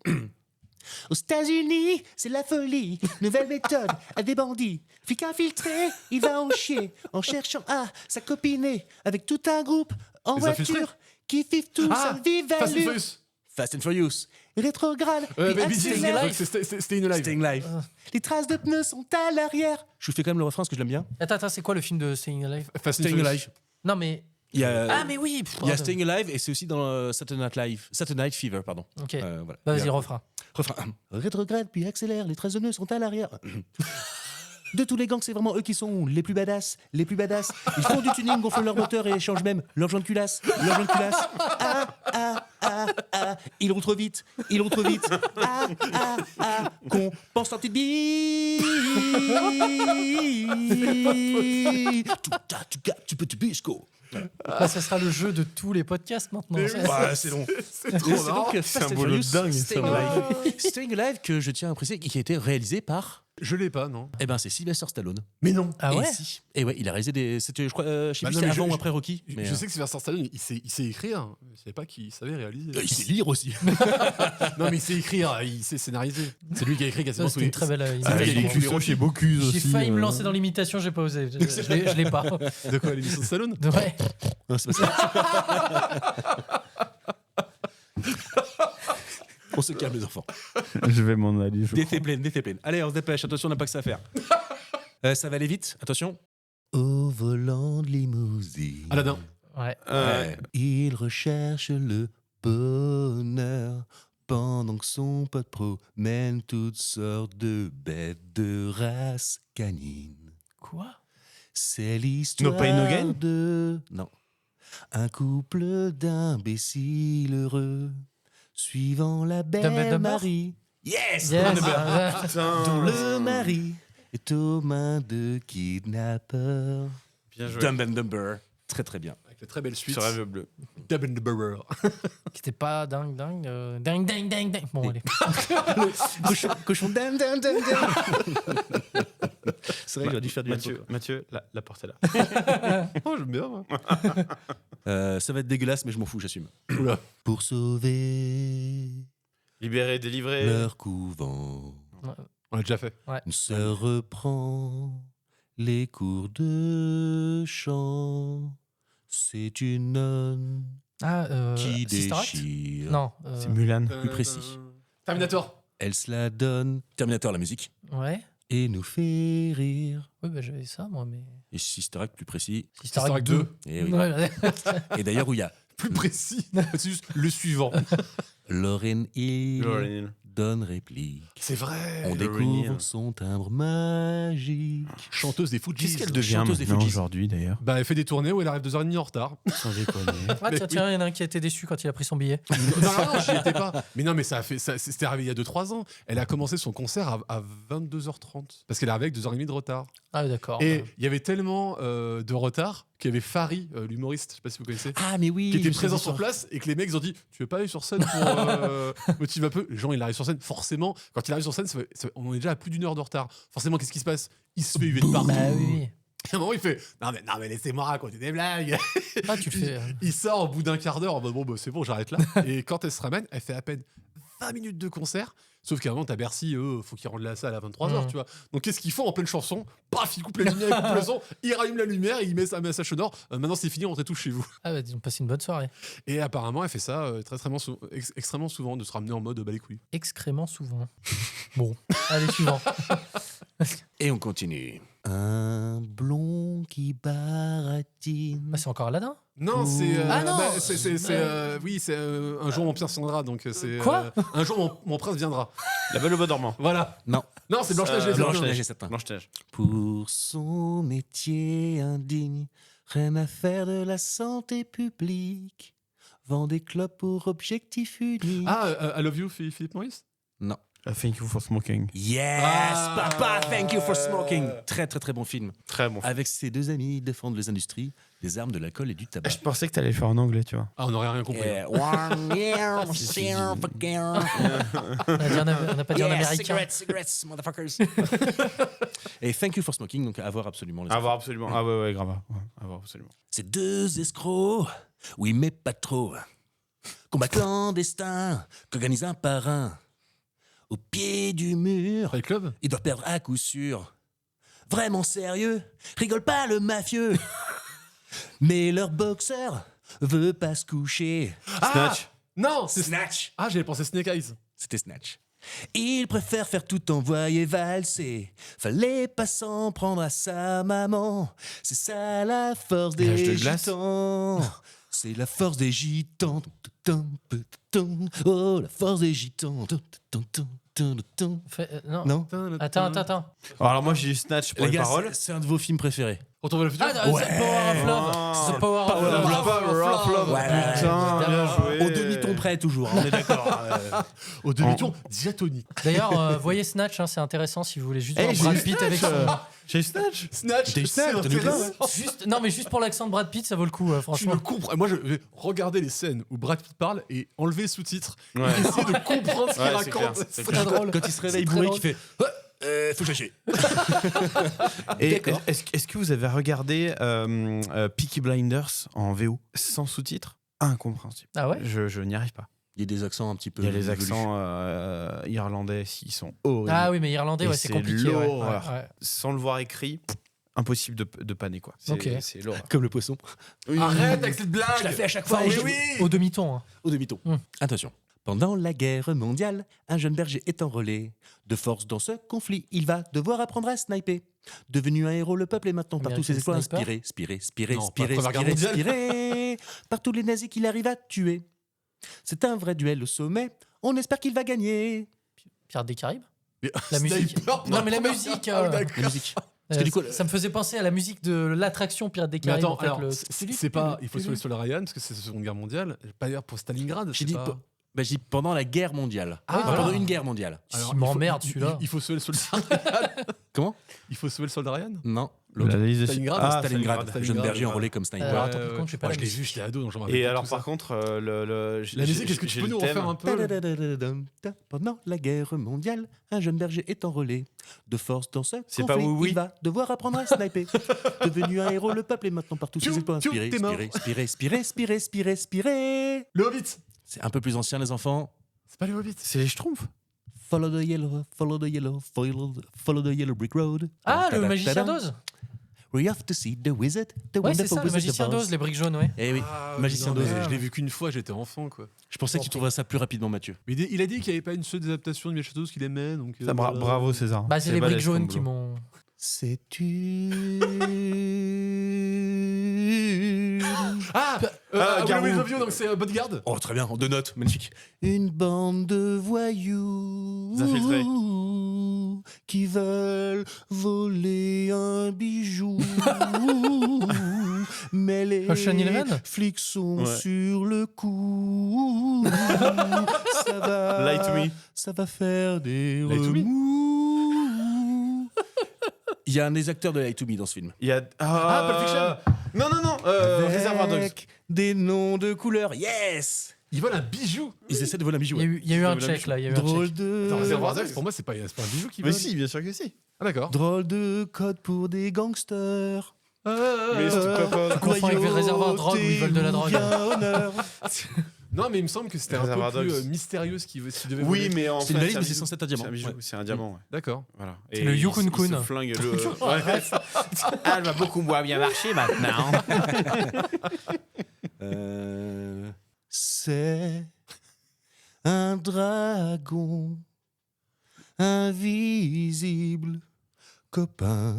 Aux États-Unis, c'est la folie. Nouvelle méthode à des bandits. Flic infiltré, il va en chier en cherchant à s'accopiner avec tout un groupe en Les infiltrés voiture qui vivent tous Ah, à vive Fast and allure. Furious. Fast and Furious. Rétrograde. puis Baby accélère. C'était une live. Staying Live. Les traces de pneus sont à l'arrière. Je vous fais quand même le refrain parce que je l'aime bien. Attends, c'est quoi le film de Staying Alive? Fast and Staying Furious. Alive. Non, mais. Il y a, Ah, mais oui. il y a Staying Alive et c'est aussi dans Saturday Night Live. Saturday Night Fever, pardon. Ok. Voilà. Bah, Il y vas-y, a- refrain. Refrain. Rétrograde puis accélère, les traces de nœuds sont à l'arrière. De tous les gangs, c'est vraiment eux qui sont les plus badass. Les plus badass. Ils font du tuning, gonflent leur moteur et échangent même leur joint de culasse. Leur joint de culasse. Ils roulent trop vite. Ils roulent trop vite. Qu'on pense en petite bille. Tu peux te bisco. Bah, ça sera le jeu de tous les podcasts maintenant. Mais Ça- oui. Bah, c'est long. C'est trop marrant. donc C'est Fast un and boulot de Furious, dingue, ça. Staying Alive. Staying Alive que je tiens à préciser qui a été réalisé par. Je l'ai pas, non. Eh ben, c'est Sylvester Stallone. Mais non. Ah ouais? Et si. Et ouais, il a réalisé des. C'était, je crois, je sais Bah plus non, si mais c'est avant je- ou après Rocky. Je mais, sais que Sylvester Stallone, il sait écrire. Je savais pas qu'il savait réaliser. il sait lire aussi. Non, mais il sait écrire, il sait scénariser. C'est lui qui a écrit Ça, quasiment tous c'était une les. très belle Ah, imitation. il y a des cuissons chez Bocuse J'ai failli me lancer dans l'imitation, j'ai pas osé. Je l'ai pas. De quoi, l'émission de Stallone? Ouais. Non, c'est pas ça. On se calme, les enfants. Je vais m'en aller. je D'été pleine. Allez, on se dépêche. Attention, on n'a pas que ça à faire. Ça va aller vite. Attention. Au volant de limousine. Aladdin. Ouais. crois. Il recherche le bonheur pendant que son pote promène toutes sortes de bêtes de race canine. Quoi? C'est l'histoire No Pain, No Gain de... Non. Un couple d'imbéciles heureux suivant la belle Dumb and Dumber Marie. Yes, Yes. Dont le mari est aux mains de kidnappeurs. Bien joué. Dumb and Dumber. Très très bien. Avec la très belle suite. Sur Rêve bleu. Dumb and Dumber. Qui était pas dingue. Dingue. Bon, allez. Cochon dun dun dun dun. C'est vrai que j'aurais dû faire du Mathieu, la porte est là. Oh, j'aime bien, moi. Ça va être dégueulasse, mais je m'en fous, j'assume. Oula. Pour sauver Libéré, délivré. leur couvent, On l'a déjà fait. une sœur reprend les cours de chant. C'est une nonne Ah, qui Sister Act déchire. Non. C'est Mulan. Plus précis. Terminator. Elle se la donne. Terminator, la musique. Ouais. Et nous fait rire. Oui, bah j'avais ça, moi, mais. Et Sister Act, plus précis. Sister Act Act 2. Et, oui. Ouais, Et d'ailleurs, où il y a Plus précis. C'est juste le suivant. Lauren Hill Lauren. donne réplique. C'est vrai. On découvre son timbre magique. Chanteuse des Fujis. Qu'est-ce qu'elle devient Chanteuse des maintenant Fujis. aujourd'hui d'ailleurs? Bah, elle fait des tournées où elle arrive 2h30 en retard. Sans déconner. Ah, Mais tiens, il y en a un qui a été déçu quand il a pris son billet. Non, j'y étais pas. Mais non, mais c'était arrivé il y a 2-3 ans. Elle a commencé son concert à 22h30. Parce qu'elle est arrivée avec 2h30 de retard. Ah, d'accord. Et il y avait tellement de retard qu'il y avait Farid, l'humoriste, je sais pas si vous connaissez, Ah, mais oui. qui était je présent sais sur ça. place et que les mecs ils ont dit tu veux pas aller sur scène pour motiver un peu. Les gens, il arrive sur scène, forcément, quand il arrive sur scène, on est déjà à plus d'une heure de retard. Forcément, qu'est-ce qui se passe? Il se fait huer de partout. Bah oui. Et à un moment, il fait non mais laissez-moi raconter des blagues. Ah, tu le fais. Il sort au bout d'un quart d'heure en mode bon, bah, c'est bon, j'arrête là. Et quand elle se ramène, elle fait à peine 20 minutes de concert. Sauf qu'à un moment, t'as Bercy, faut qu'ils rendent la salle à 23h, tu vois. Donc qu'est-ce qu'ils font en pleine chanson? Paf, ils coupent la lumière, ils coupent le son, ils rallument la lumière, et ils mettent un message sonore. Maintenant, c'est fini, rentrez tous chez vous. Ah, bah, ils ont passé une bonne soirée. Et apparemment, elle fait ça extrêmement souvent, de se ramener en mode bah les couilles. Excrément souvent. Bon, allez, suivant. Et on continue. Un blond qui baratine. Bah, c'est encore Aladdin. Non, c'est. Ah non oui, c'est un jour mon prince viendra, donc c'est. Quoi un jour mon prince viendra. La Belle au Bois dormant. Voilà. Non. Non, c'est Blanche-Neige. Blanche-Neige. Blanche-Neige et Sapin. Blanche-Neige. Pour son métier indigne, Rien à faire de la santé publique. Vend des clopes pour objectif unique. Ah, I Love You, Philippe Maurice? Non. Thank You for Smoking. Yes, papa, thank you for smoking. Très très très bon film. Très bon. Avec ses deux amis, ils défendent les industries, des armes, de l'alcool et du tabac. Je pensais que t'allais le faire en anglais, tu vois. Ah, on n'aurait rien compris. Yeah, one year, On n'a pas dit en américain. cigarettes, motherfuckers. Et thank you for smoking, donc à voir absolument. À voir absolument. Ah ouais, grave. Ouais, à voir absolument. Ces deux escrocs, oui mais pas trop. Combat clandestin qu'organise un parrain. Au pied du mur, Fight Club? il doit perdre à coup sûr. Vraiment sérieux, rigole pas le mafieux. Mais leur boxeur veut pas se coucher. Snatch. Non, c'est Snatch. Ah, j'avais pensé Snake Eyes. C'était Snatch. Il préfère faire tout envoyer valser. Fallait pas s'en prendre à sa maman. C'est ça la force L'âge des de glace. gitans. C'est la force des gitans. Oh, la force des gitans. Non. Non. Attends. Alors moi j'ai eu Snatch pour Les les gars, paroles. c'est un de vos films préférés. Retour vers le futur? Ah, The Power of Love. The Power of Love. Ouais, Putain, bien joué. Au demi-ton près, toujours. On est d'accord. Au demi-ton diatonique. D'ailleurs, voyez Snatch, hein, c'est intéressant si vous voulez juste voir j'ai Brad eu Pitt Snatch. avec son... J'ai eu Snatch. Snatch, T'as eu c'est Snatch, t'as eu intéressant. Juste, non, mais juste pour l'accent de Brad Pitt, ça vaut le coup, Tu franchement. me comprends. Moi, je vais regarder les scènes où Brad Pitt parle et enlever les sous-titres. Ouais. Et essayer de comprendre ce qu'il Ouais, c'est raconte. clair, C'est c'est très clair. drôle. Quand il se réveille très bourré, drôle. qui fait faut chercher. Et D'accord. est-ce que vous avez regardé Peaky Blinders en VO sans sous-titres? Incompréhensible. Ah ouais? Je n'y arrive pas. Il y a des accents un petit peu. Il y a les évolués. accents irlandais, ils sont horribles. Ah oui, mais irlandais, Et ouais, c'est c'est compliqué. Ouais. l'horreur. Ouais. Sans le voir écrit, impossible de panner quoi. C'est Ok. c'est l'horreur. Comme le poisson. Arrête avec cette blague. Je la fais à chaque fois. Enfin, et oui, je- Au demi-ton. Hein. Au demi-ton. Attention. Pendant la guerre mondiale, un jeune berger est enrôlé. De force dans ce conflit, il va devoir apprendre à sniper. Devenu un héros, le peuple est maintenant par tous ses American exploits Sniper. inspiré, Non, pas Première Guerre inspiré par tous les nazis qu'il arrive à tuer. C'est un vrai duel au sommet. On espère qu'il va gagner. Pirates des Caraïbes? Mais- La musique. Sniper, Non, mais la première- musique. Ah oui, d'accord. La musique. Parce que du coup, ça me faisait penser à la musique de l'attraction Pirates des Mais Caraïbes. attends, en fait, alors, le- c'est pas. Il faut sauver sur le Ryan parce que c'est la Seconde Guerre mondiale. Pas dire pour Stalingrad. j'ai c'est dit, pas- j'ai dit pendant la guerre mondiale. Ah, Enfin, voilà. pendant une guerre mondiale. Alors, Il m'emmerde, celui-là. Il faut sauver le soldat. Comment? Il faut sauver le soldat Ryan. Non. La liste de- Stalingrad, Ah, Stalingrad. Jeune berger enrôlé comme sniper. attends, par contre, j'ai pas Moi, la je l'ai musique. vu, j'étais ado, donc j'en rappelle Et pas alors tout par ça. contre le La musique, est-ce que tu peux nous refaire un peu? Pendant la guerre mondiale, un jeune berger est enrôlé. De force dans ce C'est conflit, pas oui, oui. il va devoir apprendre à sniper. Devenu un héros, le peuple est maintenant par tous ses Piou, exploits piou, inspiré, t'es mort. inspiré. Le Hobbit. C'est un peu plus ancien, les enfants. C'est pas le Hobbit. C'est les Schtroumpfs. Follow the yellow, follow the yellow brick road. Ah, le Ta-da, magicien ta-da. d'Oz. We have to see the wizard, the Ouais, c'est wonderful ça, le wizard magicien of Oz. d'Oz, les briques jaunes, ouais. Eh oui, magicien non, d'Oz. mais Je l'ai vu qu'une fois, j'étais enfant, quoi. Je pensais que tu trouverais ça plus rapidement, Mathieu. Mais il a dit qu'il n'y avait pas une seule des adaptations de Michel Château qu'il aimait, donc. Ça, bravo César. Bah, c'est les briques balèze jaunes comme qui boulot. m'ont. C'est une. Garou. Garou. Donc c'est Bodyguard. Oh, très bien, en deux notes, magnifique. Une bande de voyous Infiltrés. qui veulent voler un bijou. Mais les Ocean Eleven flics sont Ouais. sur le coup. Ça va, Lie to me. ça va faire des Lie to me. remous. Il y a un des acteurs de Lie to Me dans ce film. Il y a Pulp Fiction. Non Réservoir Dogs. Avec des noms de couleurs. Yes. Il vole un bijou. Ils essaient de voler un bijou. Il y a eu un check là. Il y a eu un Drôle check. de. Attends, Réservoir Dogs, pour moi, c'est pas un bijou qui Mais vole. si, bien sûr que si. Ah, d'accord. Drôle de code pour des gangsters. Mais c'est pas Tu confonds avec le réservoir drogue où ils veulent de la drogue. Non, mais il me semble que c'était un Réservoir peu plus Dogs. mystérieux ce qui devait Oui, voler. mais en C'est fait, une valise, un mais c'est bijou. censé être un diamant. C'est un bijou, Ouais. c'est un diamant, ouais. D'accord. Voilà. C'est le Yukon Kun. Il se flingue le. Ouais. Ah, elle va beaucoup moins bien marcher maintenant. C'est un dragon invisible, copain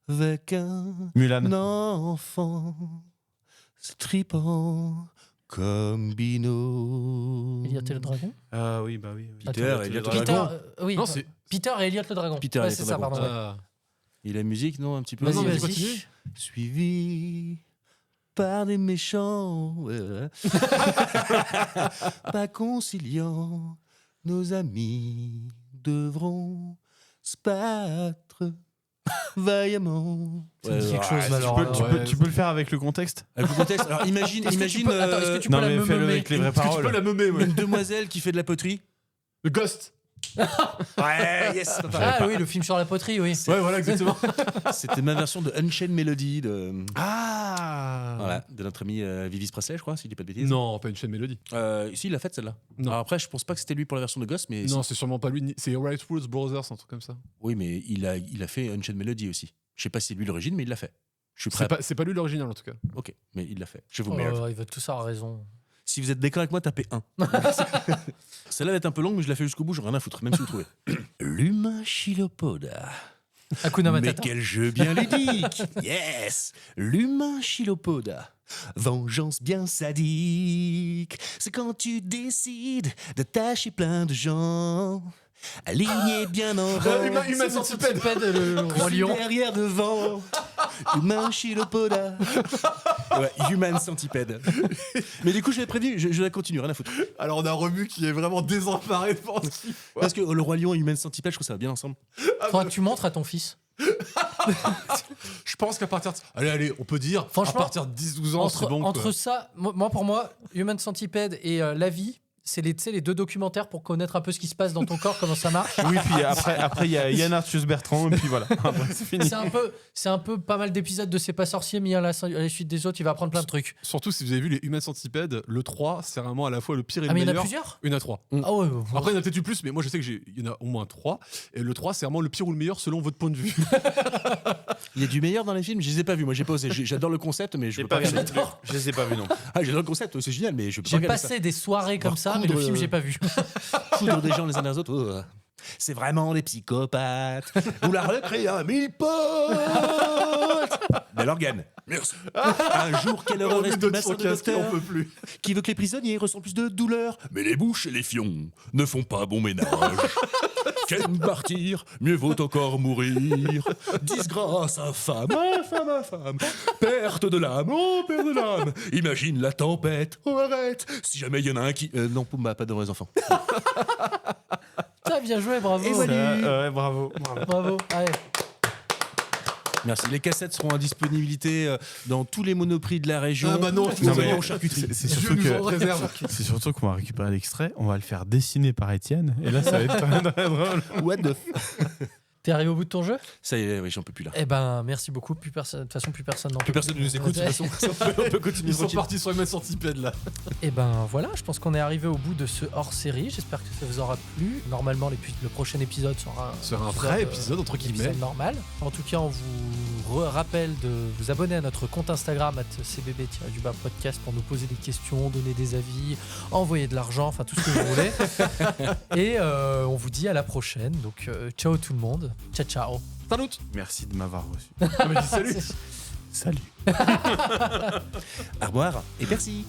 avec un Mulan. enfant strippant comme Bino. Elliot et le dragon. Ah oui, bah oui. Attends, Elliot et le Peter, dragon. oui. Non, c'est. Peter et Elliot le dragon. Peter et Ouais, Elliot c'est le ça, dragon. pardon. Ah. Et la musique, non, un petit peu. Vas-y, non, mais vas-y. continue. Suivi par des méchants. Pas conciliants, nos amis devront se battre vaillamment. Ça me dit quelque chose, tu, alors, peux, alors, tu, peux, ouais, tu peux le faire avec le contexte. Avec le contexte, alors imagine, Est-ce que tu peux- attends, est-ce que tu peux non, la mais fais-le meumer avec les vraies Est-ce que tu paroles. peux la meumer, ouais. une demoiselle qui fait de la poterie. Le Ghost. Ouais, yes, papa. Ah oui, le film sur la poterie, oui. Ouais, voilà, exactement. C'était ma version de Unchained Melody de, Ah voilà, de notre ami Vivis Presley, je crois, si je dis pas de bêtises. Non, pas une chaîne mélodie. Si, il l'a faite celle-là. Non. Alors après, je pense pas que c'était lui pour la version de Ghost, mais Non, si. c'est sûrement pas lui. C'est Right Woods Brothers, un truc comme ça. Oui, mais il a fait Unchained Melody aussi. Je sais pas si c'est lui l'origine, mais il l'a fait. Je suis prêt. C'est pas lui l'original en tout cas. Ok, mais il l'a fait. Je vous Oh, merde. il va tous avoir raison. Si vous êtes d'accord avec moi, tapez 1. Celle-là va être un peu longue, mais je la fais jusqu'au bout, j'en ai rien à foutre, même si vous trouvez. L'humain chilopoda. Hakuna Mais Matata. quel jeu bien ludique. Yes. L'humain chilopoda. Vengeance bien sadique. C'est quand tu décides d'attacher plein de gens. Aligné bien en rang. Humain centipède. Le roi lion. Derrière, devant. Humain chilopoda. Ouais, human centipède. Mais du coup, j'avais prévenu, je la continue, rien à foutre. Alors on a Remu qui est vraiment désemparé devant ce qu'il voit. Parce que le roi lion et human centipède, je trouve que ça va bien ensemble. Faudra que tu montres à ton fils. Je pense qu'à partir de... Allez, on peut dire, Franchement, à partir de 10-12 ans, c'est bon. Entre quoi. ça, pour moi, Human Centipede et La Vie, c'est les deux documentaires pour connaître un peu ce qui se passe dans ton corps, comment ça marche. Oui, puis après il y a Yann Arthus Bertrand, et puis voilà. Après, c'est fini. C'est un peu pas mal d'épisodes de C'est pas sorcier mis à la suite des autres, il va apprendre plein de trucs. Surtout si vous avez vu les Human Centipede, le 3, c'est vraiment à la fois le pire et le Ah, mais il y en meilleur. a plusieurs Il y en a 3. Ah ouais, Après, il y en a peut-être eu plus, mais moi je sais qu'il y en a au moins 3. Et le 3, c'est vraiment le pire ou le meilleur selon votre point de vue. Il y a du meilleur dans les films, je les ai pas vus. Moi, j'ai pas osé. J'adore le concept, mais je J'ai peux pas pas vu. regarder. Je les ai pas vus non plus. Ah, j'adore le concept, c'est génial, mais je peux pas J'ai regarder ça. passé des soirées comme ça, mais le coudre, film, j'ai pas vu. Coudre des gens les uns les autres. Oh. C'est vraiment des psychopathes. Vous la recréez à 1000 potes. Bel organe. Merci. Un jour, quelle horreur est Donne ma son sœur de casque, on docteur peut plus. qui veut que les prisonniers ressentent plus de douleur. Mais les bouches et les fions ne font pas bon ménage. Qu'aime partir, mieux vaut encore mourir. Disgrâce infâme, infâme, infâme. Perte de l'âme, oh, perte de l'âme. Imagine la tempête, oh arrête. Si jamais il y en a un qui... non, Pumba, pas devant les enfants. T'as bien joué, bravo. Et voilà. Ouais, bravo. Bravo. Allez. Merci. Les cassettes seront en disponibilité dans tous les monoprix de la région. Ah bah non, Non, mais en charcuterie. c'est Dieu surtout nous en réserve. c'est surtout qu'on va récupérer l'extrait, on va le faire dessiner par Étienne, et là ça va être très drôle. What the T'es arrivé au bout de ton jeu? Ça y est, oui, j'en peux plus là. Eh ben, merci beaucoup. De toute façon, plus personne n'en Plus personne ne nous écoute, de toute façon. On peut continuer. Ils sont tranquille. partis sur Human Centipede là. Et ben voilà, je pense qu'on est arrivé au bout de ce hors-série. J'espère que ça vous aura plu. Normalement, le prochain épisode sera Un vrai épisode, entre guillemets. épisode normal. En tout cas, on vous rappelle de vous abonner à notre compte Instagram @cbb-podcast pour nous poser des questions, donner des avis, envoyer de l'argent, enfin tout ce que vous voulez. Et on vous dit à la prochaine. Donc ciao tout le monde. Ciao ciao. Salut. Merci de m'avoir reçu. Ah, mais dis salut. Salut. Au revoir et merci.